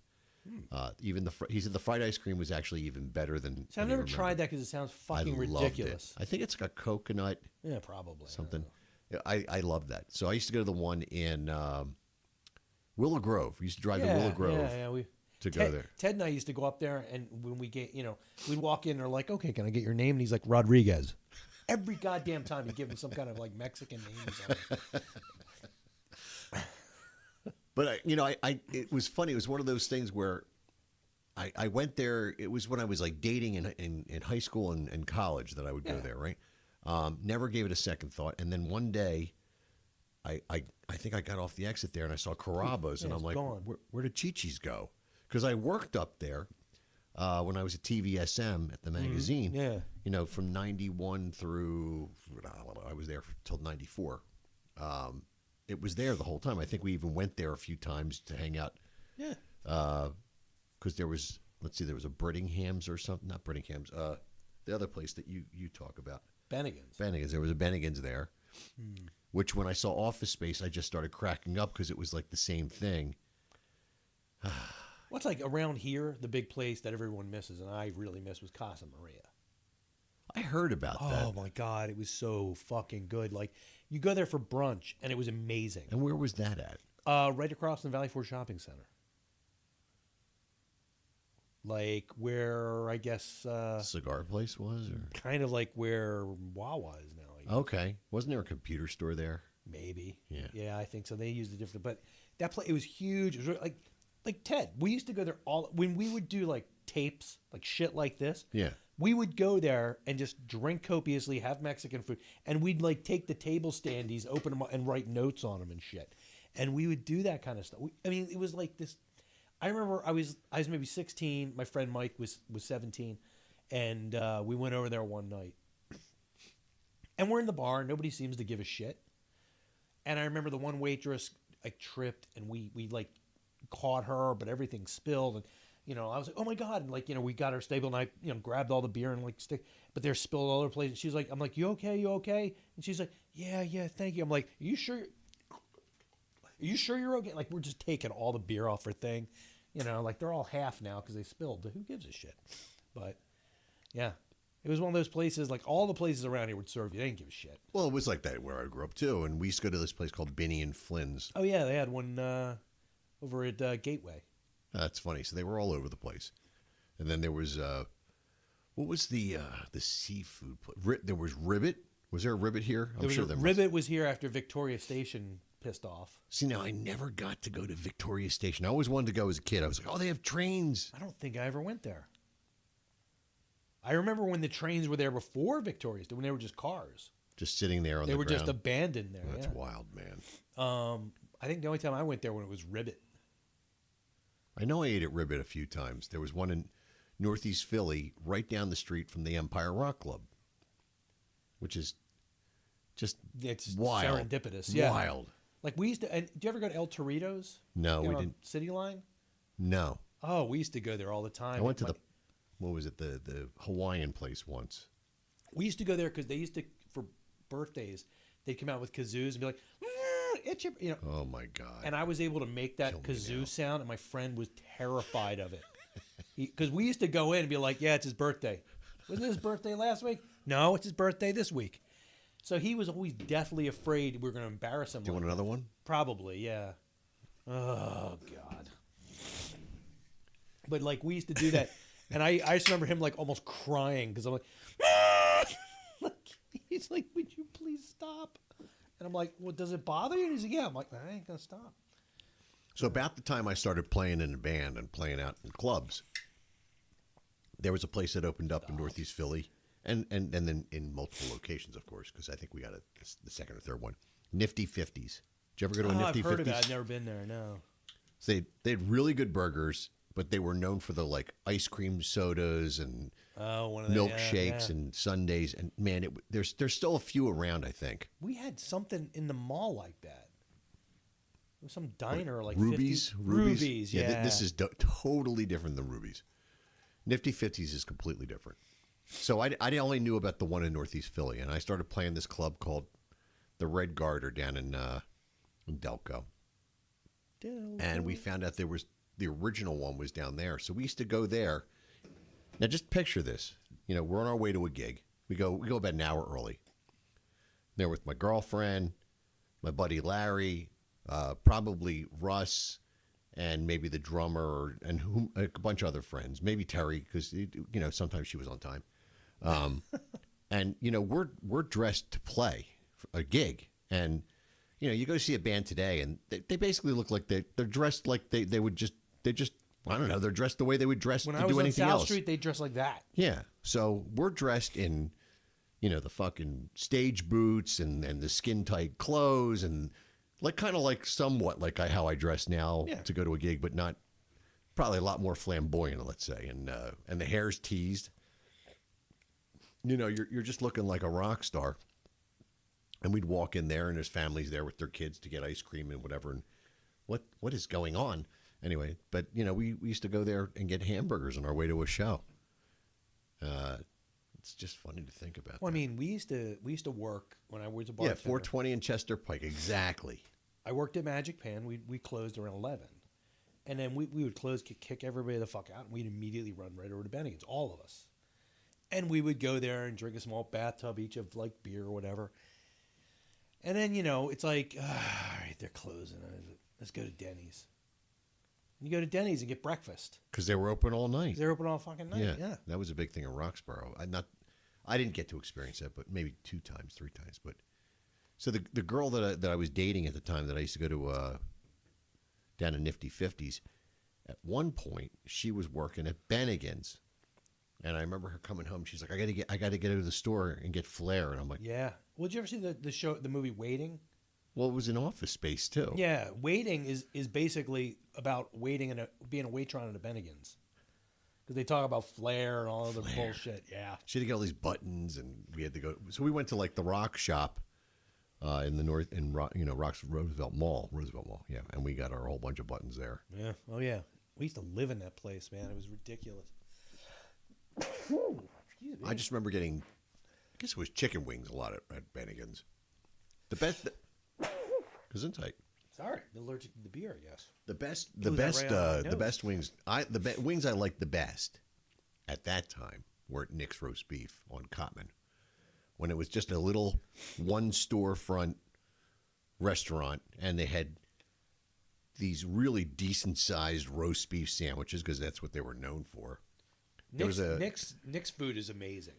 He said the fried ice cream was actually even better than. See, I've never tried that because it sounds fucking I loved ridiculous. it. I think it's like a coconut. Yeah, probably something. I love that. So I used to go to the one in Willow Grove. We used to drive to Willow Grove to go there. Ted and I used to go up there, and when we get, we'd walk in, and they're like, "Okay, can I get your name?" And he's like, "Rodriguez." Every goddamn time, he'd give him some kind of like Mexican name or something. But it was funny. It was one of those things where I went there. It was when I was like dating in high school and college that I would go there. Right. Never gave it a second thought. And then one day, I think I got off the exit there and I saw Carrabba's, and I'm like, where did Chi-Chi's go? Because I worked up there when I was at TVSM at the magazine. Yeah. From 91 through I was there till 94. It was there the whole time. I think we even went there a few times to hang out. Yeah. Because there was a Brittingham's or something. Not Brittingham's. The other place that you talk about. Bennigan's. There was a Bennigan's there. Which when I saw Office Space, I just started cracking up because it was like the same thing. What's like around here, the big place that everyone misses, and I really miss, was Casa Maria. I heard about that. Oh my God, it was so fucking good. Like, you go there for brunch, and it was amazing. And where was that at? Right across from Valley Forge Shopping Center. Like where, I guess... cigar place was? Or? Kind of like where Wawa is now. Okay. Wasn't there a computer store there? Maybe. Yeah. Yeah, I think so. They used a different... But that place, it was huge. It was really, like Ted. We used to go there when we would do like tapes, like shit like this. Yeah. We would go there and just drink copiously, have Mexican food, and we'd like take the table standees, open them up, and write notes on them and shit. And we would do that kind of stuff. It was like this. I remember I was maybe 16. My friend Mike was 17, and we went over there one night. And we're in the bar. Nobody seems to give a shit. And I remember the one waitress like tripped, and we like caught her, but everything spilled. And I was like, oh my God. And like, we got our stable, and I, grabbed all the beer and like but they're spilled all over the place. And she's like, I'm like, you okay? You okay? And she's like, yeah, thank you. I'm like, are you sure you're okay? Like, we're just taking all the beer off her thing. Like they're all half now because they spilled. Who gives a shit? But yeah, it was one of those places, like all the places around here would serve you. They didn't give a shit. Well, it was like that where I grew up too. And we used to go to this place called Binny and Flynn's. Oh yeah, they had one over at Gateway. That's funny. So they were all over the place. And then there was, what was the seafood place? There was Ribbit. Was there a Ribbit here? I'm sure there was. Ribbit was here after Victoria Station pissed off. See, now I never got to go to Victoria Station. I always wanted to go as a kid. I was like, oh, they have trains. I don't think I ever went there. I remember when the trains were there before Victoria Station, when they were just cars. Just sitting there on the ground. They were just abandoned there. That's wild, man. I think the only time I went there when it was Ribbit. I know I ate at Ribbit a few times. There was one in Northeast Philly, right down the street from the Empire Rock Club, which is just wild. Serendipitous. Yeah. Wild. Like we used to. And did you ever go to El Torito's? No, we didn't. City Line? No. Oh, we used to go there all the time. I went to what was it? The Hawaiian place once. We used to go there because they used to, for birthdays, they'd come out with kazoos and be like, it's your, Oh my God. And I was able to make that kazoo sound, and my friend was terrified of it. Because we used to go in and be like, yeah, it's his birthday. Wasn't it his birthday last week? No, it's his birthday this week. So he was always deathly afraid we were going to embarrass him. Do you want another one? Probably, yeah. Oh, God. But, like, we used to do that. And I just remember him, like, almost crying because I'm like, he's like, would you please stop? And I'm like, well, does it bother you? And he's like, yeah. I'm like, I ain't going to stop. So about the time I started playing in a band and playing out in clubs, there was a place that opened up in Northeast Philly, and then in multiple locations, of course, because I think we got the second or third one. Nifty 50s. Did you ever go to a Nifty 50s? I've heard of it. I've never been there, no. So they had really good burgers, but they were known for the like ice cream sodas and one of the milkshakes and sundaes. And man, there's still a few around, I think. We had something in the mall like that. It was some diner like Ruby's. 50, Ruby's, yeah. This is totally different than Ruby's. Nifty 50s is completely different. So I only knew about the one in Northeast Philly, and I started playing this club called the Red Garter down in Delco. And we found out there was the original one was down there. So we used to go there. Now just picture this. You know, we're on our way to a gig. We go about an hour early. There with my girlfriend, my buddy Larry, probably Russ, and maybe the drummer and a bunch of other friends. Maybe Terry, because you know sometimes she was on time. And you know we're dressed to play a gig, and you know you go see a band today, and they basically look like they're dressed like they would just I don't know, they're dressed the way they would dress when to I was do on anything South else. Street, they dress like that. Yeah, so we're dressed in, you know, the fucking stage boots and the skin tight clothes and like kind of like somewhat like how I dress now to go to a gig, but not probably a lot more flamboyant, let's say, and the hair's teased. You know, you're just looking like a rock star. And we'd walk in there, and there's families there with their kids to get ice cream and whatever. And what is going on? Anyway, but, you know, we used to go there and get hamburgers on our way to a show. It's just funny to think about. Well, I mean, we used to work when I was a bartender. Yeah, 420 in Chester Pike, exactly. I worked at Magic Pan. We closed around 11. And then we would close, kick everybody the fuck out, and we'd immediately run right over to Bennigan's, all of us. And we would go there and drink a small bathtub each of, like, beer or whatever. And then, you know, it's like, all right, they're closing. Let's go to Denny's. And you go to Denny's and get breakfast. Because they were open all night. They're open all fucking night, yeah. That was a big thing in Roxborough. I didn't get to experience that, but maybe 2 times, 3 times. But so the girl that I was dating at the time that I used to go to down in Nifty 50s, at one point she was working at Bennigan's, and I remember her coming home. She's like, I got to get to the store and get flair, and I'm like, yeah. Well, did you ever see the movie Waiting? Well, it was an Office Space too. Yeah, Waiting is basically about waiting and being a waitress at a Bennigan's. Because they talk about flair and all other bullshit. Yeah. She had to get all these buttons, and we had to go. So we went to like the Rock Shop in the north, Roosevelt Mall. Yeah, and we got our whole bunch of buttons there. Yeah. Oh yeah. We used to live in that place, man. It was ridiculous. Excuse me. I just remember getting, I guess it was chicken wings a lot at Bennigan's. The best. Gesundheit. Sorry, allergic to the beer, I guess. The best wings. The wings I liked the best at that time were at Nick's Roast Beef on Cotman, when it was just a little one storefront restaurant, and they had these really decent sized roast beef sandwiches because that's what they were known for. Nick's food is amazing.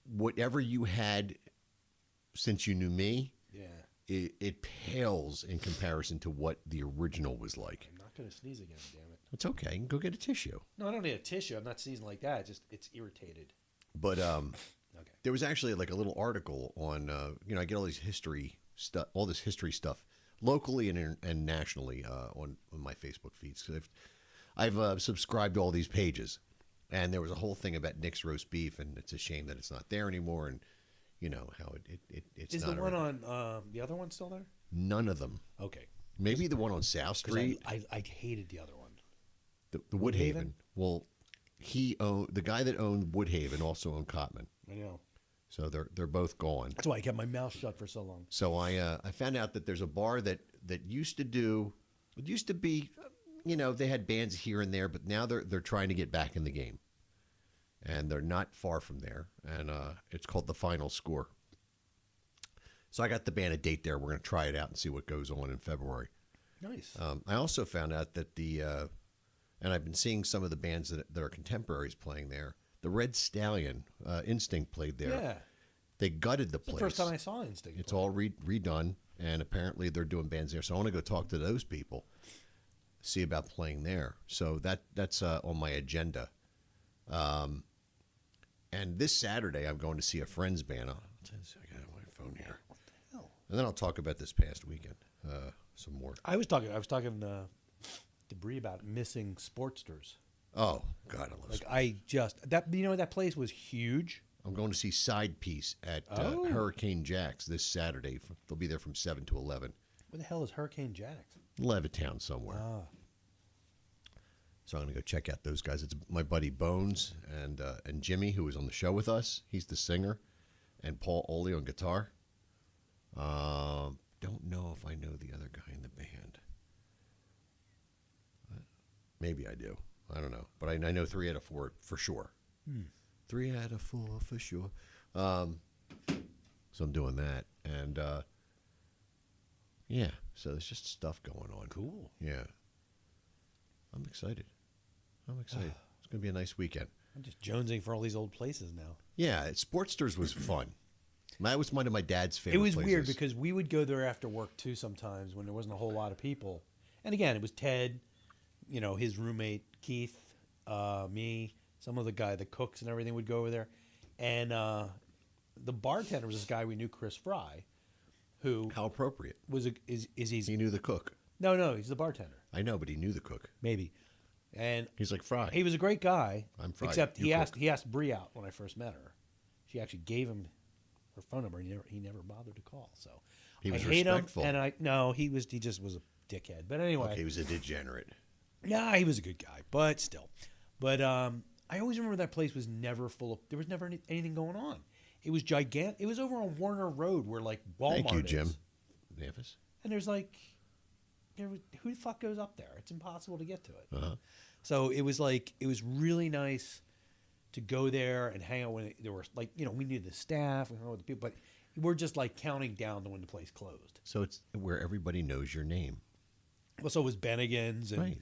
Whatever you had since you knew me, yeah. It pales in comparison to what the original was like. I'm not going to sneeze again, damn it. It's okay. You can go get a tissue. No, I don't need a tissue. I'm not sneezing like that. It's irritated. But okay. There was actually like a little article on, I get all these history stuff, all this history stuff locally and nationally on my Facebook feeds. Cause I've subscribed to all these pages, and there was a whole thing about Nick's Roast Beef, and it's a shame that it's not there anymore. And you know how it's is not the one on the other one still there? None of them. Okay. Maybe the one on South Street. I hated the other one. The Woodhaven. Well, the guy that owned Woodhaven also owned Cotman. I know. So they're both gone. That's why I kept my mouth shut for so long. So I found out that there's a bar that used to be, they had bands here and there, but now they're trying to get back in the game. And they're not far from there, and it's called The Final Score. So I got the band a date there. We're going to try it out and see what goes on in February. Nice. I also found out that and I've been seeing some of the bands that are contemporaries playing there. The Red Stallion, Instinct played there. Yeah. They gutted the place. The first time I saw Instinct. It's all redone, and apparently they're doing bands there. So I want to go talk to those people, see about playing there. So that's on my agenda. And this Saturday, I'm going to see a friend's band. I got my phone here. What the hell? And then I'll talk about this past weekend some more. I was talking debris about missing Sportsters. Oh God, I love Like Sportsters. I just that place was huge. I'm going to see Side Piece at Hurricane Jack's this Saturday. They'll be there from 7 to 11. Where the hell is Hurricane Jack's? Levittown somewhere. So I'm going to go check out those guys. It's my buddy Bones and Jimmy, who was on the show with us. He's the singer, and Paul Oley on guitar. Don't know if I know the other guy in the band. Maybe I do. I don't know, but I know 3 out of 4 for sure. 3 out of 4 for sure. So I'm doing that, and yeah. So there's just stuff going on. Cool. Yeah. I'm excited. It's going to be a nice weekend. I'm just jonesing for all these old places now. Yeah, Sportsters was fun. That was one of my dad's favorite It was places. weird because we would go there after work too sometimes when there wasn't a whole lot of people. And again, it was Ted, his roommate Keith, me, some of the cooks and everything would go over there. And the bartender was this guy we knew, Chris Fry, who How appropriate. is easy. He knew the cook. No, he's the bartender. I know, but he knew the cook. Maybe. And He's like Fry. he was a great guy. I'm Fry. Except You he cook. asked Bree out when I first met her. She actually gave him her phone number. And he never bothered to call. So He was I hate respectful. him. And he just was a dickhead. But anyway, Okay, he was a degenerate. yeah, he was a good guy, but still. But I always remember that place was never full of. There was never anything going on. It was gigantic. It was over on Warner Road where like Walmart Thank you, is. Jim. Navis. And there's like, who the fuck goes up there? It's impossible to get to it. Uh-huh. So it was really nice to go there and hang out when there were like, we knew the staff, we hung out with the people, but we're just like counting down to when the place closed. So it's where everybody knows your name. Well, so it was Bennigan's and Right.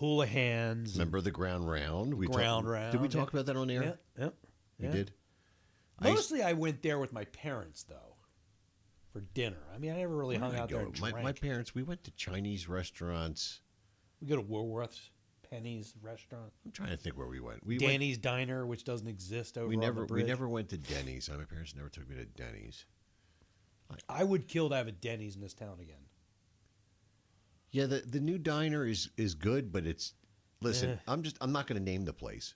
Houlihan's. Remember the Ground Round? Round. Did we talk about that on air? Yeah. We yeah. did? Mostly I went there with my parents, though, for dinner. I mean, I never really hung out there and drank. My parents, we went to Chinese restaurants. We go to Woolworth's, Penny's restaurant. I'm trying to think where we went. We Danny's Diner, which doesn't exist over we on never the bridge. we never went to Denny's. My parents never took me to Denny's. I would kill to have a Denny's in this town again. Yeah, the new diner is good, but it's listen. I'm not going to name the place,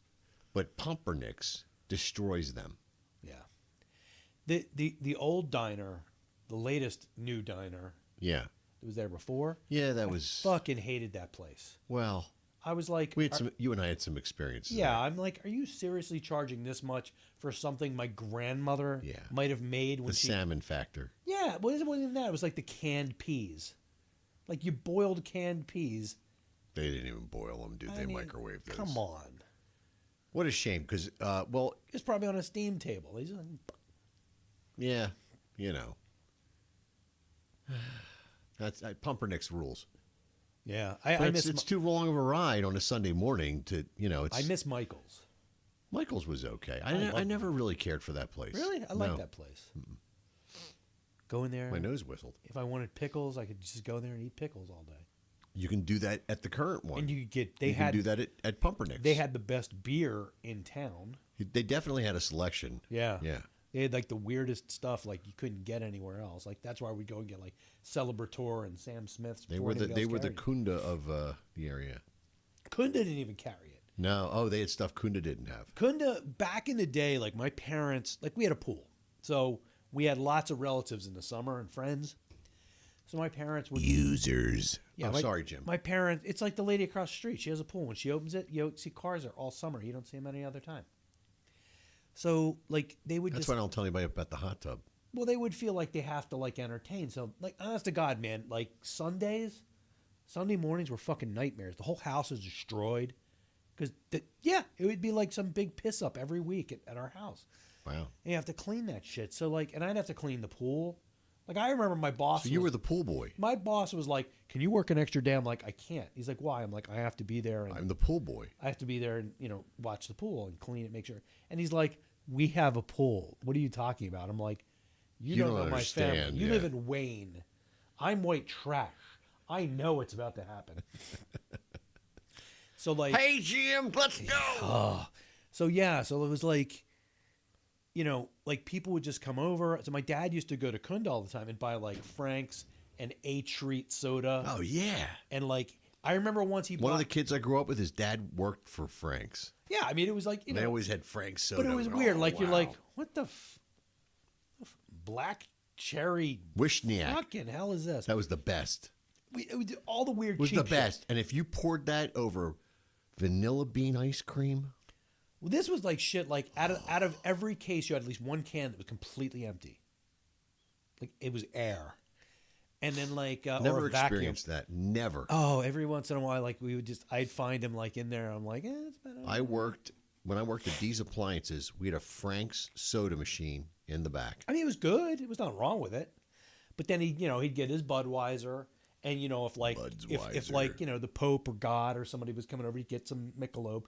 but Pumpernicks destroys them. Yeah. The old diner, the latest new diner. Yeah. That was there before. Yeah, that was. Fucking hated that place. Well, I was like, you and I had some experiences. yeah, there. I'm like, are you seriously charging this much for something my grandmother Yeah. might have made when The she salmon factor. Yeah, what is it more than that? It was like the canned peas. Like you boiled canned peas. They didn't even boil them, dude. They microwaved those. Come on. What a shame, because well, It's probably on a steam table. They just, yeah, that's Pumpernicks rules. yeah, But I it's, miss too long of a ride on a Sunday morning to It's, I miss Michael's. Michael's was okay. I I love never really cared for that place. Really, I like No. that place. Go in there. My nose whistled. If I wanted pickles, I could just go there and eat pickles all day. You can do that at the current one. And you could get you can do that at Pumpernicks. They had the best beer in town. They definitely had a selection. Yeah. Yeah. They had like the weirdest stuff like you couldn't get anywhere else. Like that's why we'd go and get like Celebrator and Sam Smith's. They were the Kunda of the area. Kunda didn't even carry it. No, they had stuff Kunda didn't have. Kunda back in the day, like my parents, like we had a pool, so we had lots of relatives in the summer and friends. So my parents would users. Yeah, sorry, Jim. My parents, it's like the lady across the street. She has a pool. When she opens it, you see cars there all summer. You don't see them any other time. So like they would. That's why I don't tell anybody about the hot tub. Well, they would feel like they have to like entertain. So like, honest to God, man, like Sunday mornings were fucking nightmares. The whole house is destroyed because it would be like some big piss up every week at our house. Wow. And you have to clean that shit. So like, and I'd have to clean the pool. Like I remember my boss. So you were the pool boy. My boss was like, "Can you work an extra day?" I'm like, "I can't." He's like, "Why?" I'm like, "I have to be there." And I'm the pool boy. I have to be there and watch the pool and clean it, make sure. And he's like, "We have a pool. What are you talking about?" I'm like, "You don't know my family. understand, You yeah. live in Wayne. I'm white trash. I know it's about to happen." So like, hey Jim, let's go. so it was like, like people would just come over. So my dad used to go to Kunda all the time and buy like Frank's and A Treat soda. Oh yeah. And like I remember once he One of bought, the kids I grew up with, his dad worked for Frank's. yeah, I mean, it was like, They always had Frank's soda. but it was Oh, weird. Like, you're wow. like, what the black cherry Wishniak. fucking hell is this? That was the best. It was all the weird It was cheap the shit. best. And if you poured that over vanilla bean ice cream, Well, this was like shit. Like out of every case, you had at least one can that was completely empty. Like it was air, and then like or never a vacuum. experienced that. Never. Oh, every once in a while, like we would just, I'd find him like in there. I'm like, it's better. When I worked at D's Appliances, we had a Frank's soda machine in the back. I mean, it was good. It was nothing wrong with it. But then he'd get his Budweiser, and if like if like the Pope or God or somebody was coming over, he'd get some Michelob.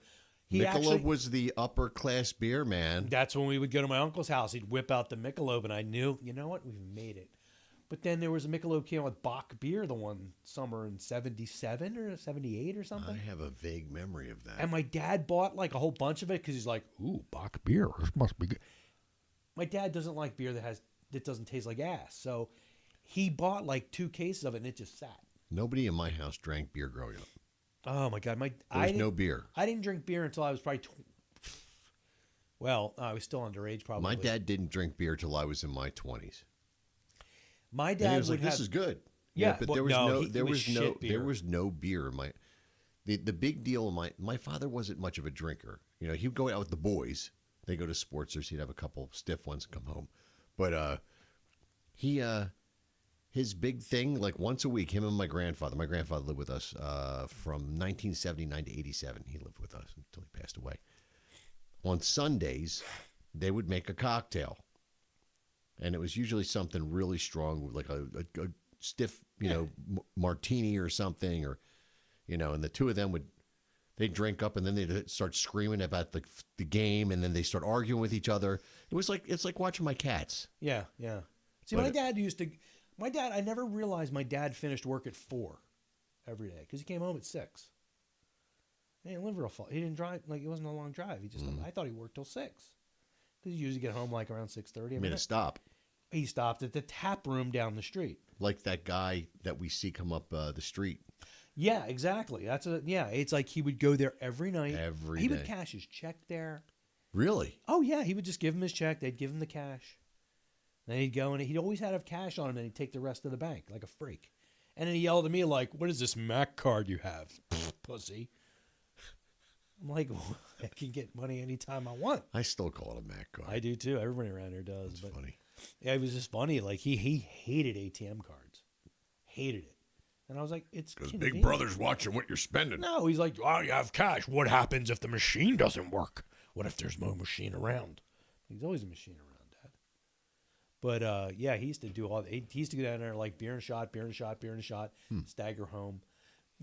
Michelob was the upper class beer, man. That's when we would go to my uncle's house. He'd whip out the Michelob, and I knew, you know what, we've made it. But then there was a Michelob came out with Bach beer the one summer in 77 or 78 or something. I have a vague memory of that. And my dad bought like a whole bunch of it because he's like, ooh, Bach beer, this must be good. My dad doesn't like beer that doesn't taste like ass. So he bought like 2 cases of it, and it just sat. Nobody in my house drank beer growing up. Oh my God. There was no beer. I didn't drink beer until I was probably, I was still underage probably. My dad didn't drink beer till I was in my 20s. My And dad he was would like, "This is good." Yeah, but but there was no, no, it there was was no, shit beer. there was no beer in my. The big deal in my father wasn't much of a drinker. He'd go out with the boys. They go to Sportsers. He'd have a couple stiff ones and come home, but his big thing, like once a week, him and my grandfather. My grandfather lived with us from 1979 to 87. He lived with us until he passed away. On Sundays, they would make a cocktail. And it was usually something really strong, like a stiff, martini or something, and the two of them they'd drink up, and then they'd start screaming about the game, and then they start arguing with each other. It's like watching my cats. Yeah, yeah. See, But my dad, I never realized my dad finished work at 4 every day because he came home at 6. He didn't live real far. He didn't drive, like it wasn't a long drive. He just, I thought he worked till 6. Because he usually get home like around 6:30. Made a stop. He stopped at the tap room down the street. Like that guy that we see come up the street. Yeah, exactly. It's like he would go there every night. He would day. cash his check there. Really? Oh, yeah. He would just give him his check. They'd give him the cash. Then he'd go, and he'd always have cash on him, and he'd take the rest to the bank like a freak. And then he yelled at me like, "What is this Mac card you have, pussy?" I'm like, well, I can get money anytime I want. I still call it a Mac card. I do too. Everybody around here does. It's funny. Yeah, it was just funny. Like he hated ATM cards, hated it, and I was like, "It's Because convenient." Big Brother's watching what you're spending. No, he's like, "Oh, you have cash. What happens if the machine doesn't work? What if there's no machine around?" There's always a machine around, Dad. But yeah, he used to do he used to go down there like beer and shot, stagger home.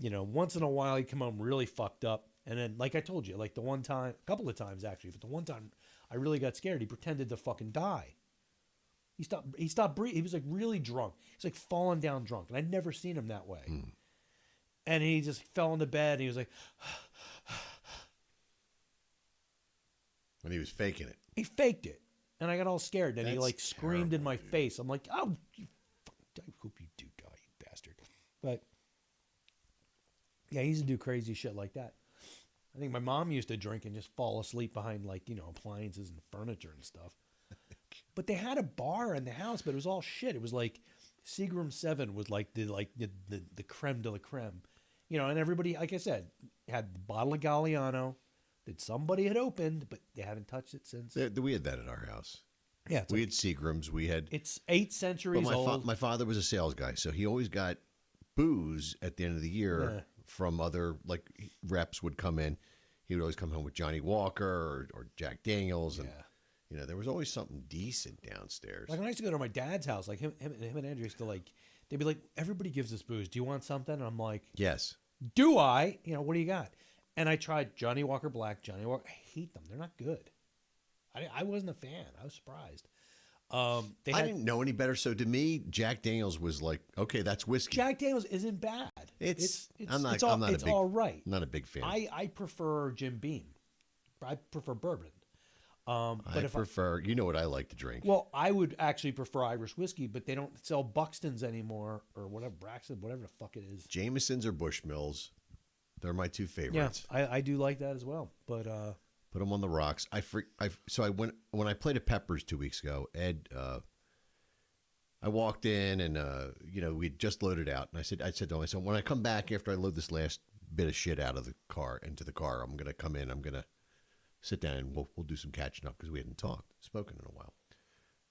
Once in a while he'd come home really fucked up. And then, like I told you, like the one time, a couple of times actually, but the one time I really got scared, he pretended to fucking die. He stopped breathing. He was like really drunk. He's like falling down drunk. And I'd never seen him that way. And he just fell into bed and he was like, And he was faking it. he faked it. And I got all scared. And he That's like screamed in my face. I'm like, oh, I hope you do die, you bastard. But yeah, he used to do crazy shit like that. I think my mom used to drink and just fall asleep behind like, appliances and furniture and stuff. But they had a bar in the house, but it was all shit. It was like Seagram 7 was like the creme de la creme. And everybody, like I said, had the bottle of Galliano that somebody had opened, but they haven't touched it since. We had that at our house. Yeah, we had Seagrams. We had. It's 8 centuries old. My father was a sales guy, so he always got booze at the end of the year from other reps would come in. He would always come home with Johnny Walker or Jack Daniels, and there was always something decent downstairs. Like when I used to go to my dad's house, like him and Andrew used to they'd be like, everybody gives us booze. Do you want something? And I'm like, yes. Do I? What do you got? And I tried Johnny Walker Black, Johnny Walker. I hate them. They're not good. I wasn't a fan. I was surprised. I didn't know any better. So to me, Jack Daniels was like, okay, that's whiskey. Jack Daniels isn't bad. It's all right. Not a big fan. I prefer Jim Beam. I prefer bourbon. But I prefer, you know what I like to drink. Well, I would actually prefer Irish whiskey, but they don't sell Buxton's anymore or whatever, Braxton, whatever the fuck it is. Jameson's or Bushmills. They're my two Yeah, favorites. I do like that as well. But Put them on the rocks. So I went when I played at Peppers 2 weeks ago. Ed, I walked in and we'd just loaded out, and I said to him, I said, when I come back after I load this last bit of shit out of the car into the car, I'm gonna come in. I'm gonna sit down and we'll do some catching up because we hadn't spoken in a while.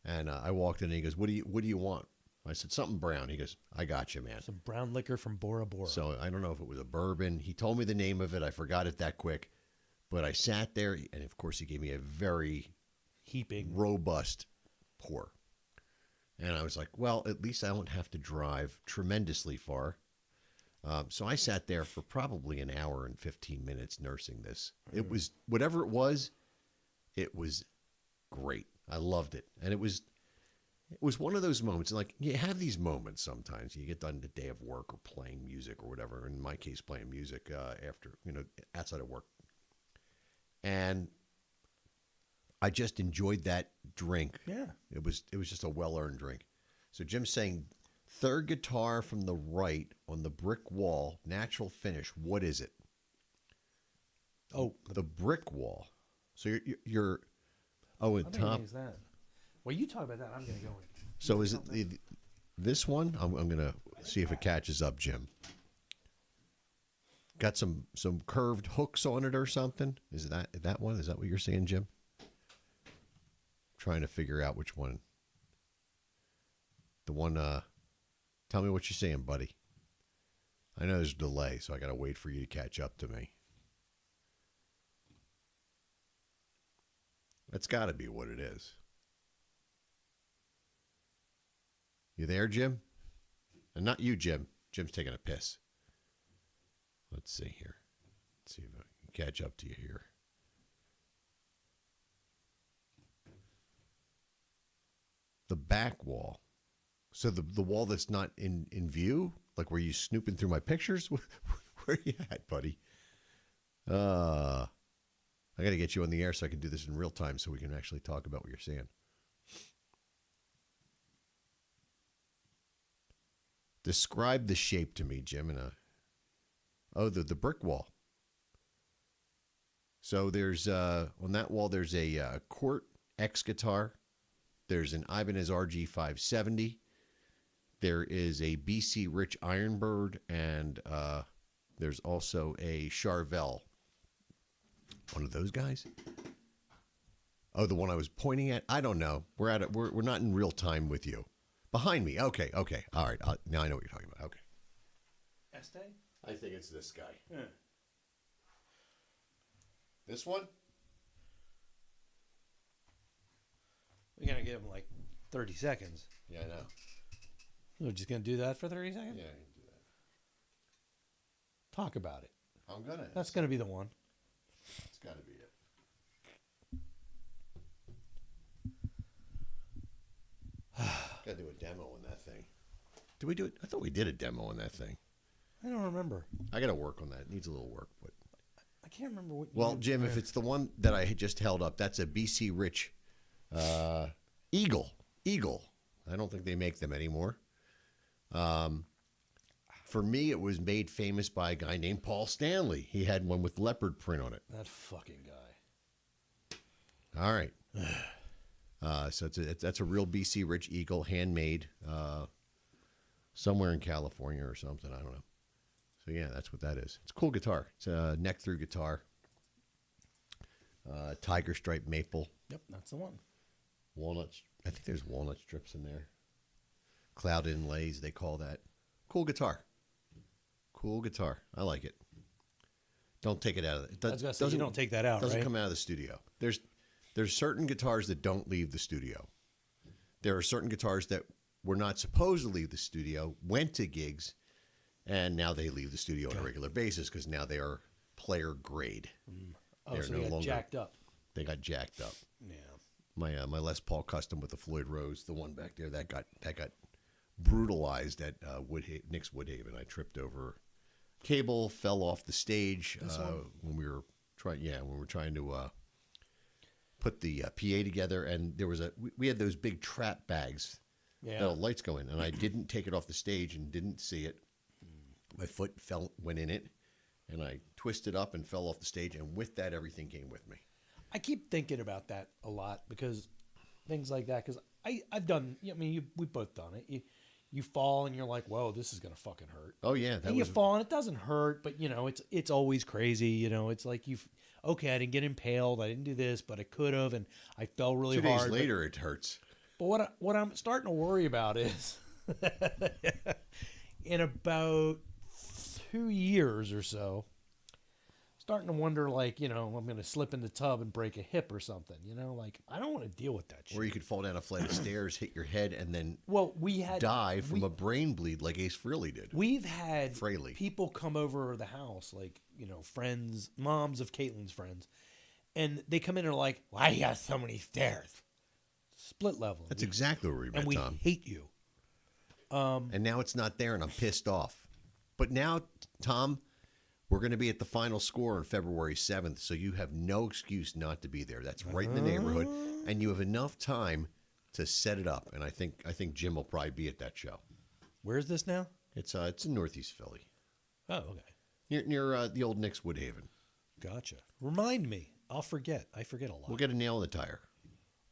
And I walked in and he goes, "What do you want?" I said, "Something brown." He goes, "I got you, man." some brown liquor from Bora Bora. So I don't know if it was a bourbon. He told me the name of it. I forgot it that quick. But I sat there, and of course he gave me a very heaping, robust pour. And I was like, well, at least I don't have to drive tremendously far. So I sat there for probably an hour and 15 minutes nursing this. It was, whatever it was great. I loved it. And it was one of those moments. Like, you have these moments sometimes. You get done the day of work or playing music or whatever. In my case, playing music after, outside of work. And I just enjoyed that drink. Yeah. It was just a well-earned drink. So Jim's saying, third guitar from the right on the brick wall, natural finish. What is it? Oh, the brick wall. So you're at top. Is that? Well, you talk about that. I'm going to go in. So is it this one? I'm going to see if it catches up, Jim. Got some curved hooks on it or something? Is that one? Is that what you're saying, Jim? Trying to figure out which one. The one, tell me what you're saying, buddy. I know there's a delay, so I got to wait for you to catch up to me. That's got to be what it is. You there, Jim? And not you, Jim. Jim's taking a piss. Let's see here. Let's see if I can catch up to you here. The back wall. So the wall that's not in view? Like, were you snooping through my pictures? Where are you at, buddy? I got to get you on the air so I can do this in real time so we can actually talk about what you're saying. Describe the shape to me, Jim. The brick wall. So there's on that wall there's a Cort X guitar. There's an Ibanez RG 570. There is a BC Rich Ironbird, and there's also a Charvel. One of those guys? Oh, the one I was pointing at? I don't know. We're not in real time with you. Behind me. Okay. All right. Now I know what you're talking about. Okay. Este? I think it's this guy. Yeah. This one? We're going to give him like 30 seconds. Yeah, I know. We're just going to do that for 30 seconds? Yeah, I can do that. Talk about it. I'm going to. That's going to be the one. It's got to be it. Got to do a demo on that thing. Did we do it? I thought we did a demo on that thing. I don't remember. I got to work on that. It needs a little work, but I can't remember what you well, did Jim, there. if it's the one that I had just held up, that's a BC Rich Eagle. I don't think they make them anymore. For me, it was made famous by a guy named Paul Stanley. He had one with leopard print on it. That fucking guy. All right. So that's a real BC Rich Eagle, handmade, somewhere in California or something. I don't know. So yeah, that's what that is. It's a cool guitar. It's a neck through guitar. Tiger stripe maple. Yep, that's the one. Walnuts. I think there's walnut strips in there. Cloud inlays, they call that. Cool guitar. I like it. Don't take it out of it. I was going to say, you don't take that out, doesn't right? come out of the studio. There's certain guitars that don't leave the studio. There are certain guitars that were not supposed to leave the studio, went to gigs, and now they leave the studio on a regular basis because now they are player grade. Oh, They're so they got jacked up. They got jacked up. Yeah. My Les Paul Custom with the Floyd Rose, the one back there, that got brutalized at Nick's Woodhaven. I tripped over cable, fell off the stage when we were trying to put the PA together, and there was we had those big trap bags that lights go in, and I didn't take it off the stage and didn't see it. My foot went in it, and I twisted up and fell off the stage, and with that, everything came with me. I keep thinking about that a lot because things like that. Because I've done. I mean, we've both done it. You fall and you're like, whoa, this is gonna fucking hurt. Oh yeah, and you fall and it doesn't hurt, but it's always crazy. It's like okay, I didn't get impaled, I didn't do this, but I could have, and I fell really 2 hard. days later, it hurts. But what I'm starting to worry about is, in about 2 years or so, starting to wonder, like, I'm going to slip in the tub and break a hip or something, like, I don't want to deal with that shit. Or you could fall down a flight of stairs, hit your head, and then die from a brain bleed like Ace Frehley did. We've had people come over the house, like, friends, moms of Caitlin's friends, and they come in and are like, why you got so many stairs? Split level. That's exactly where we met, and we Tom. hate you. And now it's not there, and I'm pissed off. But now, Tom, we're going to be at the final score on February 7th, so you have no excuse not to be there. That's right in the neighborhood, and you have enough time to set it up. And I think Jim will probably be at that show. Where's this now? It's in Northeast Philly. Oh, okay. Near the old Knicks Woodhaven. Gotcha. Remind me. I'll forget. I forget a lot. We'll get a nail in the tire.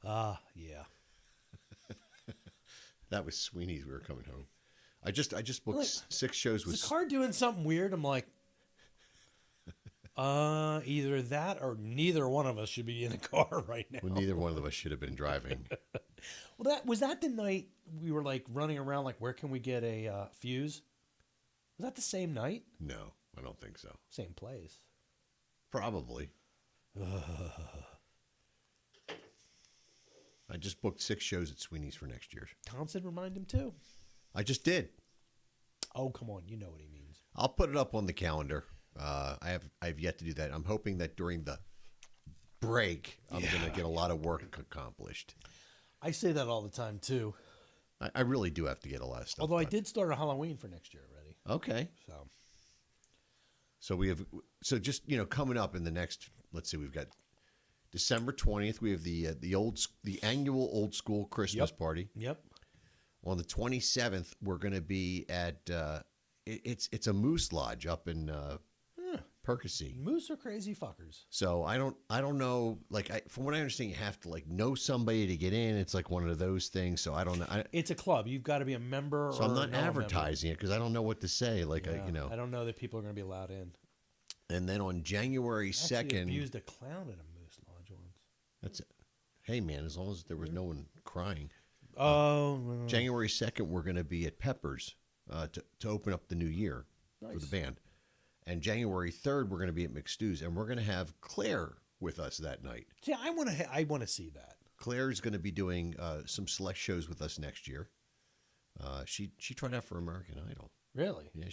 Yeah. That was Sweeney's. We were coming home. I just booked 6 shows with. Is the car doing something weird? I'm like, either that or neither one of us should be in the car right now. Well, neither one of us should have been driving. Well, was that the night we were like running around like, where can we get a fuse? Was that the same night? No, I don't think so. Same place. Probably. I just booked 6 shows at Sweeney's for next year. Tom said remind him too. I just did. Oh, come on. You know what he means. I'll put it up on the calendar. I have yet to do that. I'm hoping that during the break, I'm going to get a lot of work accomplished. I say that all the time too. I really do have to get a lot of stuff. Although I did start a Halloween for next year already. Okay. So we have just coming up in the next. Let's see, we've got December 20th. We have the annual Old School Christmas party. Yep. On the 27th, we're going to be at it's a moose lodge up in Percy. Moose are crazy fuckers. So I don't know. Like from what I understand, you have to know somebody to get in. It's like one of those things. So I don't know. It's a club. You've got to be a member. So I'm not advertising it because I don't know what to say. I don't know that people are going to be allowed in. And then on January 2nd, abused a clown at a moose lodge once. That's it. Hey man, as long as there was no one crying. Oh. January 2nd, we're going to be at Peppers to open up the new year for the band. And January 3rd, we're going to be at McStew's, and we're going to have Claire with us that night. See, I want to see that. Claire's going to be doing some select shows with us next year. She tried out for American Idol. Really? Yeah,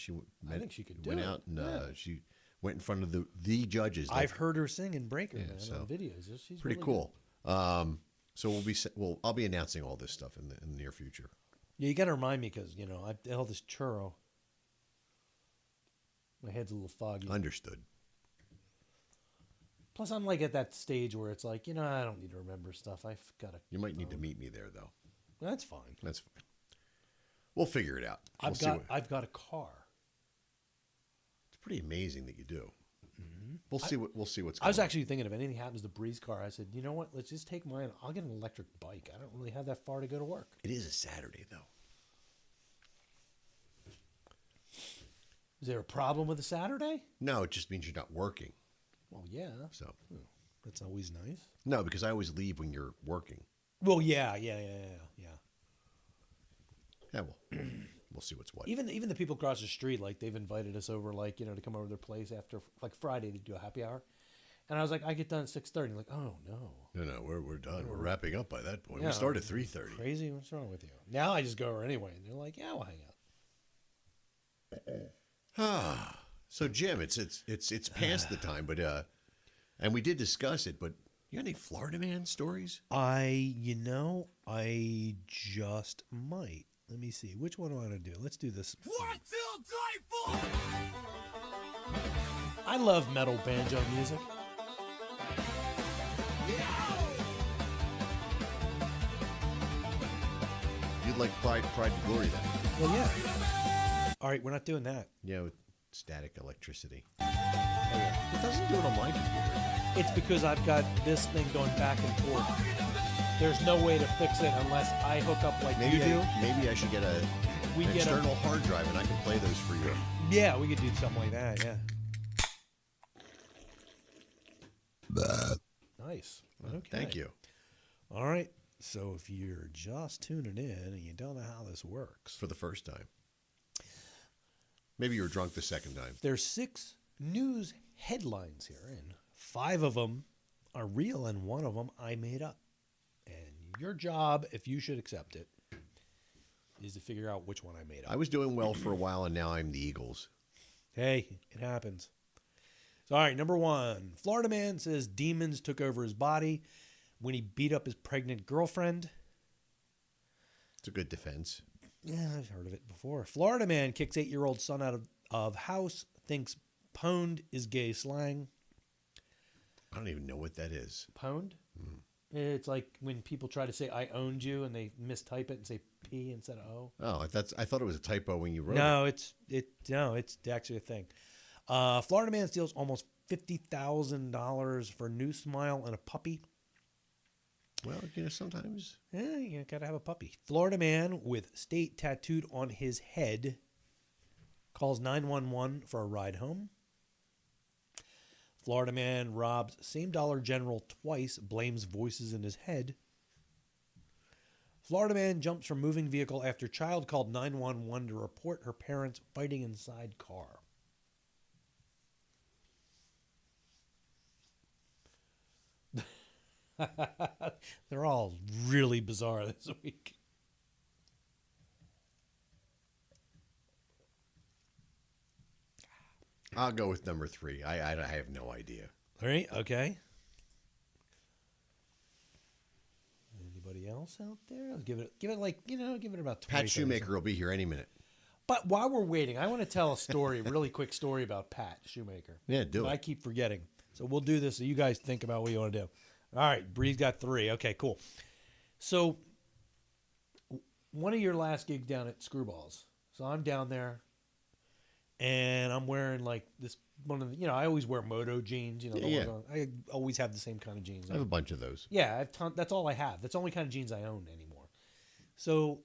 I think she could do went it. out and she went in front of the judges. I've heard her sing in Breaker Man so on videos. She's pretty really cool. So I'll be announcing all this stuff in the near future. Yeah, you got to remind me because I held this churro. My head's a little foggy. Understood. Plus, I'm like at that stage where it's like, I don't need to remember stuff. I've got to. You might need to meet me there, though. That's fine. That's fine. We'll figure it out. I've got a car. It's pretty amazing that you do. Mm-hmm. We'll see what's going on. I was actually thinking if anything happens to Bree's car, I said, you know what? Let's just take mine. I'll get an electric bike. I don't really have that far to go to work. It is a Saturday, though. Is there a problem with a Saturday? No, it just means you're not working. Well, yeah. So that's always nice. No, because I always leave when you're working. Well, yeah. Yeah, well, we'll see what's what. Even the people across the street, like they've invited us over, like to come over to their place after like Friday to do a happy hour, and I was like, I get done at 6:30. Like, oh no. No, we're done. We're wrapping up by that point. Yeah, we start at 3:30. Crazy. What's wrong with you? Now I just go over anyway, and they're like, yeah, we'll hang out. So Jim, it's past the time, but and we did discuss it, but you got any Florida Man stories? I just might. Let me see. Which one do I want to do? Let's do this. 1, 2, 3, 4. I love metal banjo music. You'd like Pride and Glory then? Well, yeah. All right, we're not doing that. Yeah, static electricity. Okay. It doesn't do it on my computer. It's because I've got this thing going back and forth. There's no way to fix it unless I hook up like Maybe you do. Maybe I should get an external hard drive and I can play those for you. Yeah, we could do something like that. Yeah. Nice. Okay. Thank you. All right. So if you're just tuning in and you don't know how this works, For the first time. Maybe you were drunk the second time. there's 6 news headlines here, and 5 of them are real, and 1 of them I made up. And your job, if you should accept it, is to figure out which one I made up. I was doing well for a while, and now I'm the Eagles. Hey, it happens. So, all right, number 1. Florida man says demons took over his body when he beat up his pregnant girlfriend. It's a good defense. Yeah, I've heard of it before. Florida man kicks 8-year-old son out of house, thinks pwned is gay slang. I don't even know what that is. Pwned? It's like when people try to say I owned you and they mistype it and say P instead of O. Oh, I thought it was a typo when you wrote No, it. it's actually a thing. Florida man steals almost $50,000 for a new smile and a puppy. Well, sometimes. Yeah, you gotta have a puppy. Florida man with state tattooed on his head calls 911 for a ride home. Florida man robs same Dollar General twice, blames voices in his head. Florida man jumps from moving vehicle after child called 911 to report her parents fighting inside car. They're all really bizarre this week. I'll go with number 3. I have no idea. All right, okay. Anybody else out there? I'll give it about 20. Pat Shoemaker will be here any minute. But while we're waiting, I want to tell a really quick story about Pat Shoemaker. Yeah, do it. I keep forgetting. So we'll do this so you guys think about what you want to do. All right, Bree's got 3. Okay, cool. So one of your last gigs down at Screwballs. So I'm down there, and I'm wearing like this one of the, I always wear moto jeans. I always have the same kind of jeans. I have a bunch of those. Yeah, that's all I have. That's the only kind of jeans I own anymore. So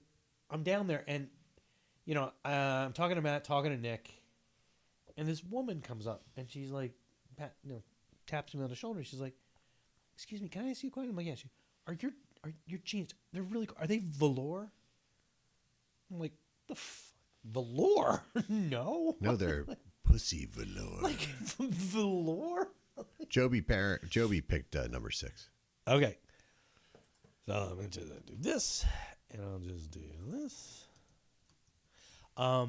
I'm down there, and I'm talking to Matt, talking to Nick, and this woman comes up, and she's like, Pat, taps me on the shoulder. She's like, "Excuse me, can I ask you a question?" I'm like, "Yeah." Are your jeans? They're really. Are they velour? I'm like, velour? No. No, they're pussy velour. Like velour? Joby picked number 6. Okay. So I'm going to do this, and I'll just do this. So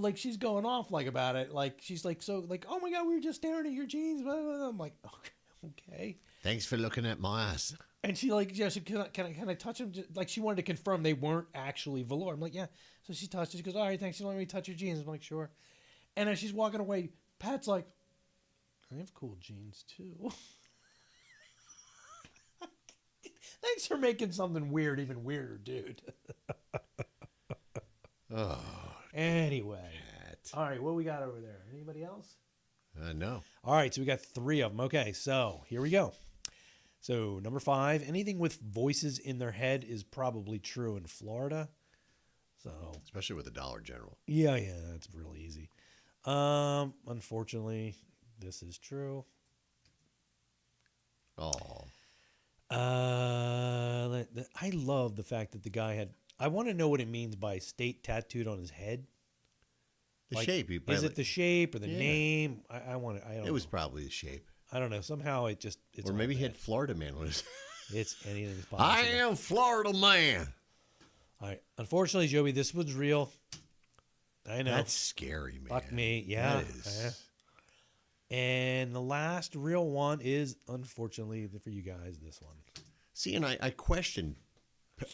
like she's going off like about it, like she's like, so like, oh my god, we were just staring at your jeans. Blah, blah, blah. I'm like, okay. Thanks for looking at my ass. And she like, yeah, can I touch them? Like she wanted to confirm they weren't actually velour. I'm like, yeah. So she touched it. She goes, all right, thanks. You let me touch your jeans. I'm like, sure. And as she's walking away, Pat's like, I have cool jeans too. Thanks for making something weird even weirder, dude. Oh. Anyway. Pat. All right, what we got over there? Anybody else? No. All right, so we got 3 of them. Okay, so here we go. So number 5, anything with voices in their head is probably true in Florida. So especially with the Dollar General. Yeah, that's real easy. Unfortunately, this is true. Oh. I love the fact that the guy had. I want to know what it means by state tattooed on his head. The shape. Is it the shape or the name? I want to. I don't. It was know. probably the shape. I don't know. Somehow it just. It's or maybe he had Florida man on his. It's anything's possible. I am Florida man. All right. Unfortunately, Joey, this was real. I know. That's scary, man. Fuck me. Yeah. That is. And the last real one is, unfortunately, for you guys, this one. See, and I questioned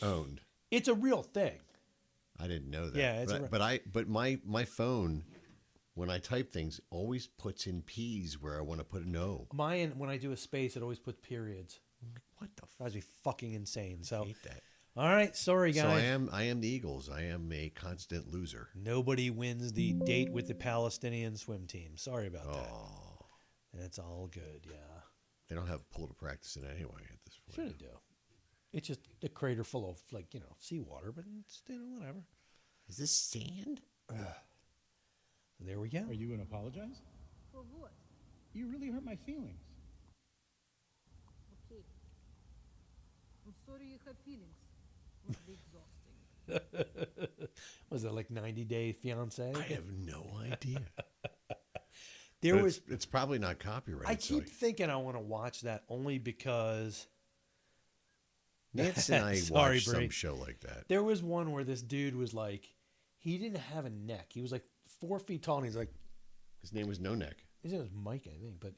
owned. It's a real thing. I didn't know that. Yeah, but my phone, when I type things, always puts in P's where I want to put an O. Mine, when I do a space, it always puts periods. What the Drives me fucking insane. So I hate that. All right, sorry guys. So I am the Eagles. I am a constant loser. Nobody wins the date with the Palestinian swim team. Sorry about that. It's all good, yeah. They don't have pool to practice in anyway at this point. Sure they do. It's just a crater full of seawater, but it's whatever. Is this sand? There we go. Are you going to apologize? For what? You really hurt my feelings. Okay. I'm sorry you have feelings. Must be exhausting. Was it like 90 Day Fiance? I have no idea. It's probably not copyrighted. I keep thinking I want to watch that only because Nancy and I Sorry, watched Bree. some show like that. There was one where this dude was like, he didn't have a neck. He was like 4 feet tall, and he's like, his name was No Neck. his name was Mike, I think, but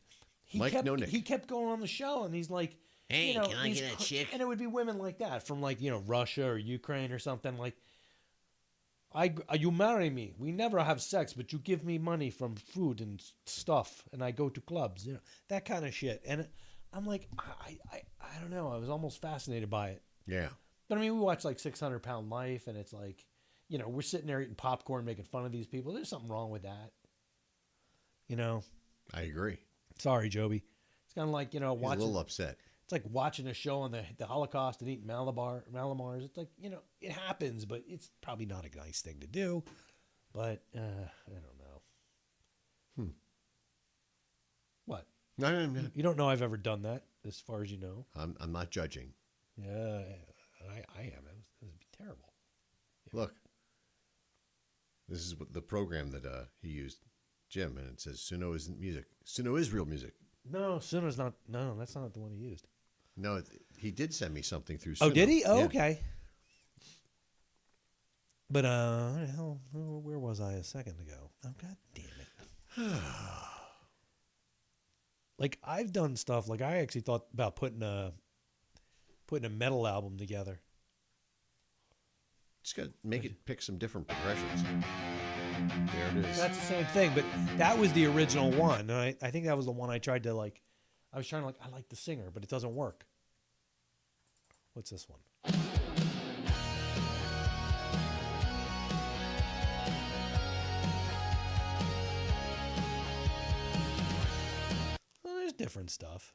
Mike No Neck. he kept going on the show, and he's like, Hey, can I he's get a chick? And it would be women like that from Russia or Ukraine or something like. You marry me. We never have sex, but you give me money from food and stuff, and I go to clubs. That kind of shit. And I'm like, I don't know. I was almost fascinated by it. Yeah. But I mean, we watch like 600 Pound Life, and it's like, we're sitting there eating popcorn, making fun of these people. There's something wrong with that. I agree. Sorry, Joby. It's kind of like He's watching. a little upset. It's like watching a show on the Holocaust and eating Malamars. It's like, it happens, but it's probably not a nice thing to do. But I don't know. What? No. You don't know I've ever done that, as far as you know. I'm not judging. Yeah, I am. It would be terrible. Yeah. Look, this is what the program that he used, Jim, and it says Suno isn't music. Suno is real music. No, Suno's not. No, that's not the one he used. No, he did send me something through Suno. Oh, did he? Oh, Yeah. okay. But where was I a second ago? Oh, God damn it! Like I've done stuff. Like I actually thought about putting a metal album together. Just got to pick some different progressions. There it is. That's the same thing, but that was the original one. And I think that was the one I tried to I was trying to I like the singer, but it doesn't work. What's this one? Well, there's different stuff.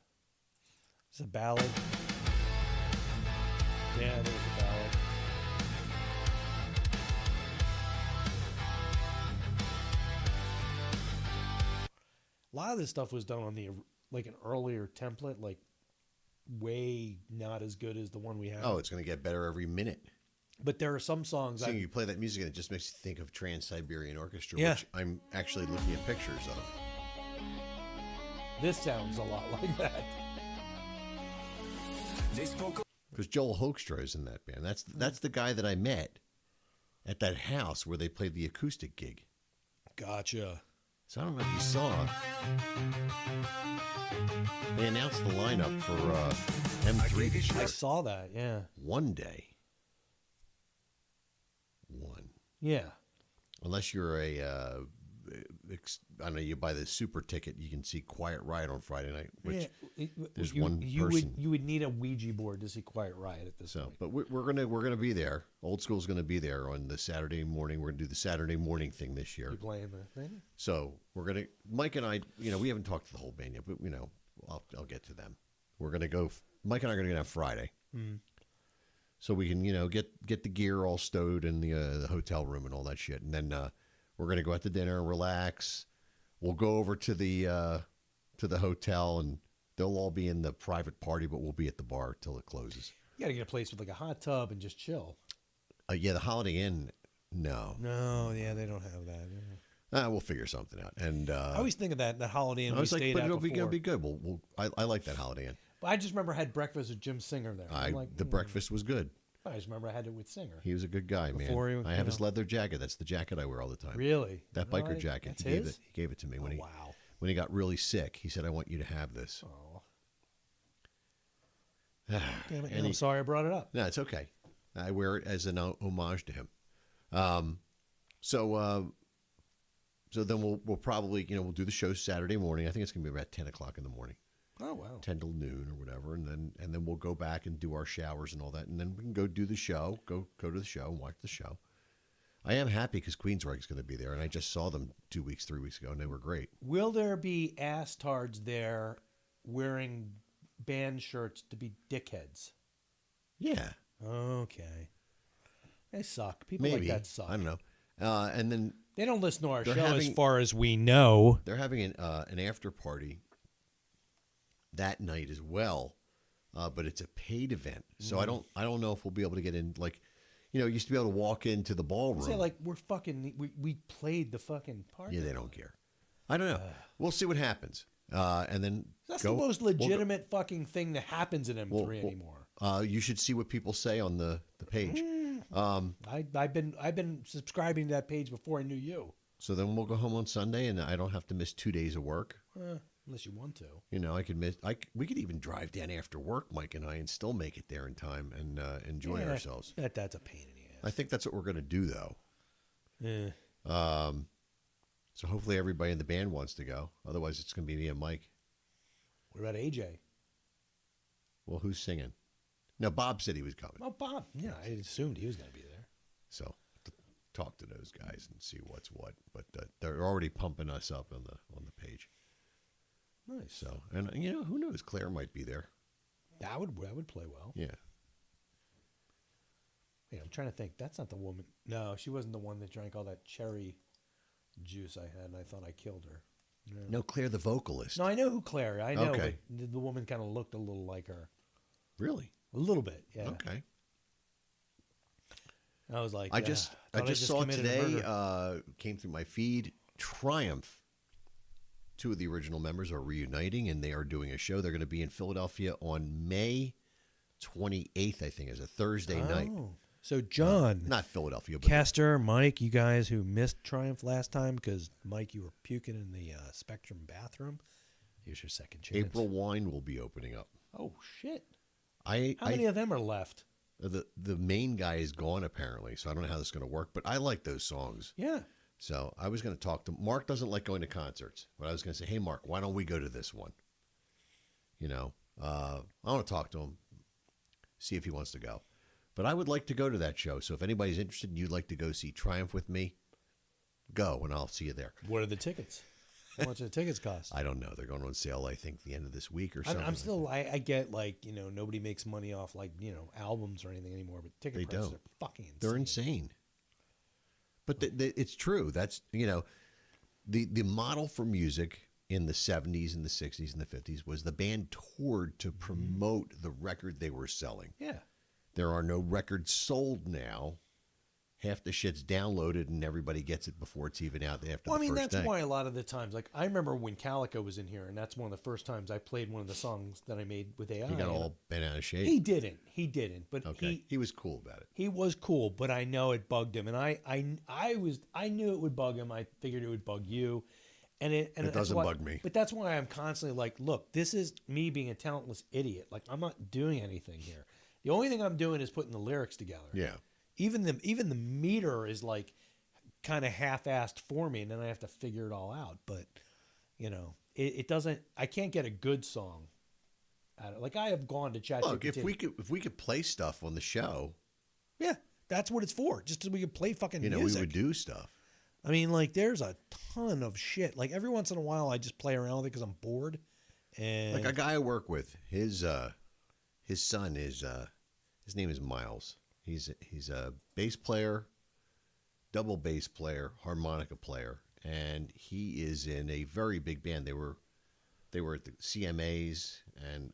It's a ballad. Yeah, there's a ballad. A lot of this stuff was done on an earlier template, way not as good as the one we have. Oh, it's going to get better every minute. But there are some songs. So you play that music and it just makes you think of Trans-Siberian Orchestra, Yeah. which I'm actually looking at pictures of. This sounds a lot like that. Because Joel Hoekstra is in that band. That's the guy that I met at that house where they played the acoustic gig. Gotcha. So I don't know if you saw. They announced the lineup for M3 this year. I saw that, yeah. One day. Yeah. Unless you're I don't know, you buy the super ticket, you can see Quiet Riot on Friday night, which there's one person. You would need a Ouija board to see Quiet Riot at this point. But we're gonna be there. Old School's gonna be there on the Saturday morning. We're gonna do the Saturday morning thing this year. You playing the thing? So we're gonna Mike and I. We haven't talked to the whole band yet, but I'll get to them. We're gonna go. Mike and I are gonna go on Friday. Mm. So we can, get the gear all stowed in the hotel room and all that shit, and then we're gonna go out to dinner, relax. We'll go over to the hotel, and they'll all be in the private party, but we'll be at the bar till it closes. You got to get a place with a hot tub and just chill. Yeah, the Holiday Inn, no. No, yeah, they don't have that. Yeah. We'll figure something out. And I always think of that Holiday Inn. I was we like, stayed but at it'll before. be good. I like that Holiday Inn. But I just remember I had breakfast with Jim Singer there. The breakfast was good. I just remember I had it with Singer. He was a good guy, Before man. I have his leather jacket. That's the jacket I wear all the time. Really? That No, biker jacket. that's He gave his? he gave it to me when wow. when he got really sick. He said, "I want you to have this." Oh. And Damn it, I'm sorry I brought it up. No, it's okay. I wear it as an homage to him. So then we'll probably we'll do the show Saturday morning. I think it's gonna be about 10 o'clock in the morning. Oh wow. 10 till noon or whatever, and then we'll go back and do our showers and all that, and then we can go do the show, go to the show and watch the show. I am happy because Queensryche's going to be there, and I just saw them 2 weeks, 3 weeks ago, and they were great. Will there be ass-tards there wearing band shirts to be dickheads? Yeah. Okay. They suck. People Maybe. like that suck. I don't know. And then They don't listen to our they're show as having- far as we know. they're having an after party that night as well, but it's a paid event, so I don't know if we'll be able to get in. Like, you used to be able to walk into the ballroom. Say like we played the fucking party. Yeah, they don't care. I don't know. We'll see what happens, and then That's go, the most we'll go- legitimate fucking thing that happens in M3 anymore. You should see what people say on the page. I've been subscribing to that page before I knew you. So then we'll go home on Sunday, and I don't have to miss 2 days of work. Unless you want to. I could miss. We could even drive down after work, Mike and I, and still make it there in time and enjoy ourselves. That's a pain in the ass. I think that's what we're going to do, though. Yeah. So hopefully everybody in the band wants to go. Otherwise, it's going to be me and Mike. What about AJ? Well, who's singing? No, Bob said he was coming. Oh, Bob. Yeah, I assumed he was going to be there. So talk to those guys and see what's what. But they're already pumping us up on the page. Nice. So, and who knows? Claire might be there. That would play well. Yeah. Wait, I'm trying to think. That's not the woman. No, she wasn't the one that drank all that cherry juice I had, and I thought I killed her. No, Claire, the vocalist. No, I know who Claire. I know. Okay. But the woman kind of looked a little like her. Really? A little bit. Yeah. Okay. I was like, I just saw it today. Came through my feed. Triumph. 2 of the original members are reuniting, and they are doing a show. They're going to be in Philadelphia on May 28th, I think, is a Thursday night. So John, not Philadelphia, but Kester, Mike, you guys who missed Triumph last time because Mike, you were puking in the Spectrum bathroom. Here's your second chance. April Wine will be opening up. Oh shit! How many of them are left? The main guy is gone apparently, so I don't know how this is going to work. But I like those songs. Yeah. So I was going to talk to Mark. Doesn't like going to concerts, but I was going to say, hey Mark, why don't we go to this one? I want to talk to him, see if he wants to go. But I would like to go to that show. So if anybody's interested and you'd like to go see Triumph with me, go and I'll see you there. What are the tickets? How much do the tickets cost? I don't know. They're going on sale, I think, the end of this week or something. I'm still, I get nobody makes money off albums or anything anymore, but ticket prices are fucking insane. They're insane. But it's true. That's, the model for music in the 70s and the 60s and the 50s was the band toured to promote the record they were selling. Yeah. There are no records sold now. Half the shit's downloaded and everybody gets it before it's even out after the first day. Well, I mean, that's why a lot of the times, I remember when Calico was in here, and that's one of the first times I played one of the songs that I made with AI. He got all bent out of shape. He didn't, but he was cool about it. He was cool, but I know it bugged him, and I knew it would bug him. I figured it would bug you, and it doesn't bug me. But that's why I'm constantly like, look, this is me being a talentless idiot. Like, I'm not doing anything here. The only thing I'm doing is putting the lyrics together. Yeah. Even the meter is like kind of half-assed for me, and then I have to figure it all out. But it doesn't. I can't get a good song out of it. Like, I have gone to ChatGPT. Look, if we could play stuff on the show, yeah, that's what it's for. Just so we could play fucking music. we would do stuff. I mean, like, there's a ton of shit. Like, every once in a while, I just play around with it because I'm bored. And like a guy I work with, his son is his name is Miles. He's a bass player, double bass player, harmonica player, and he is in a very big band. They were at the CMAs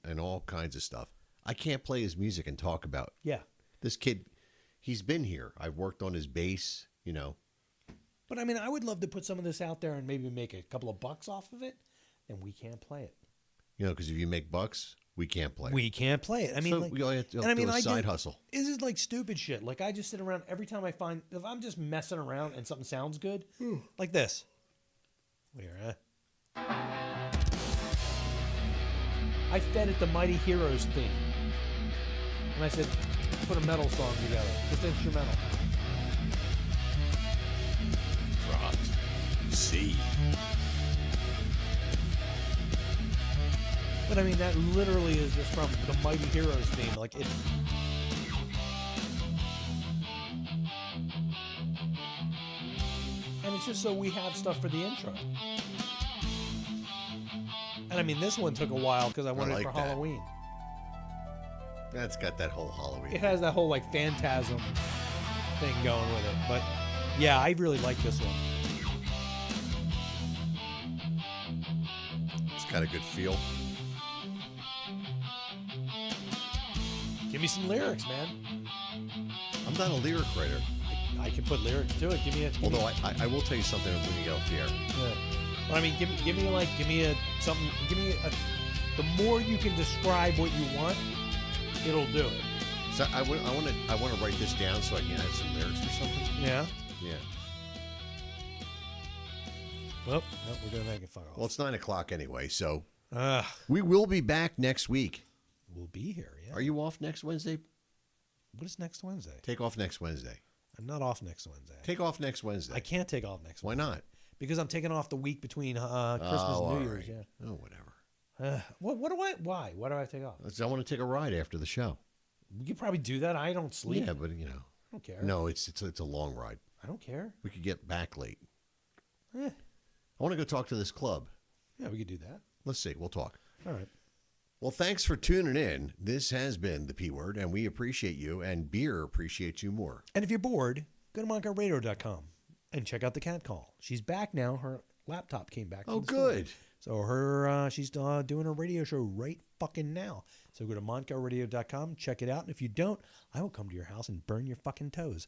and all kinds of stuff. I can't play his music and talk about this kid. He's been here. I've worked on his bass, But I mean, I would love to put some of this out there and maybe make a couple of bucks off of it, and we can't play it. Because if you make bucks, we can't play it. We can't play it. I mean, so we all have to do a side hustle. This is like stupid shit. Like, I just sit around every time if I'm just messing around and something sounds good, like this. Where, I fed it the Mighty Heroes theme. And I said, put a metal song together. Just instrumental. Dropped C. But I mean, that literally is just from the Mighty Heroes theme. Like, it's... And it's just so we have stuff for the intro. And I mean, this one took a while because I wanted it for Halloween. That's got that whole Halloween. It has that whole, like, phantasm thing going with it. But, yeah, I really like this one. It's got a good feel. Give me some lyrics, man. I'm not a lyric writer. I can put lyrics to it. Give me a... Although I will tell you something when we get off the air. Yeah. But I mean, give me a something. The more you can describe what you want, it'll do it. So I want to write this down so I can add some lyrics or something. Yeah. Yeah. Well, no, we're gonna make it fuck off. Well, it's 9:00 anyway, so we will be back next week. We'll be here. Yeah. Are you off next Wednesday? What is next Wednesday? Take off next Wednesday. I'm not off next Wednesday. Take off next Wednesday. I can't take off next Why Wednesday. not? Because I'm taking off the week between Christmas and New Year's. Right. Yeah. Oh, whatever. What do I? Why? Why do I take off? I want to take a ride after the show. You could probably do that. I don't sleep. Yeah, but you know, I don't care. No, it's a long ride. I don't care. We could get back late. Eh. I want to go talk to this club. Yeah, we could do that. Let's see. We'll talk. All right. Well, thanks for tuning in. This has been the P Word, and we appreciate you, and beer appreciates you more. And if you're bored, go to MontgomeryRadio.com and check out the cat call. She's back now. Her laptop came back. Oh, good. So she's doing a radio show right fucking now. So go to MontgomeryRadio.com, check it out. And if you don't, I will come to your house and burn your fucking toes.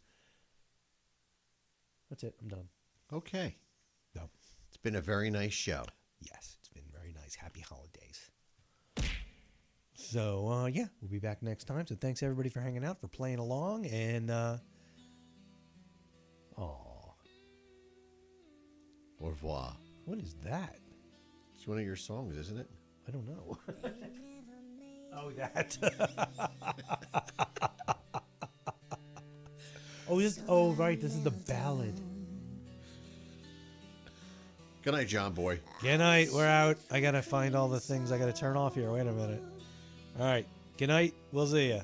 That's it. I'm done. Okay. No. It's been a very nice show. Yes, it's been very nice. Happy holidays. So, yeah, we'll be back next time. So thanks, everybody, for hanging out, for playing along. And, Au revoir. What is that? It's one of your songs, isn't it? I don't know. Oh, that. Right. This is the ballad. Good night, John Boy. Good night. We're out. I got to find all the things I got to turn off here. Wait a minute. All right. Good night. We'll see ya.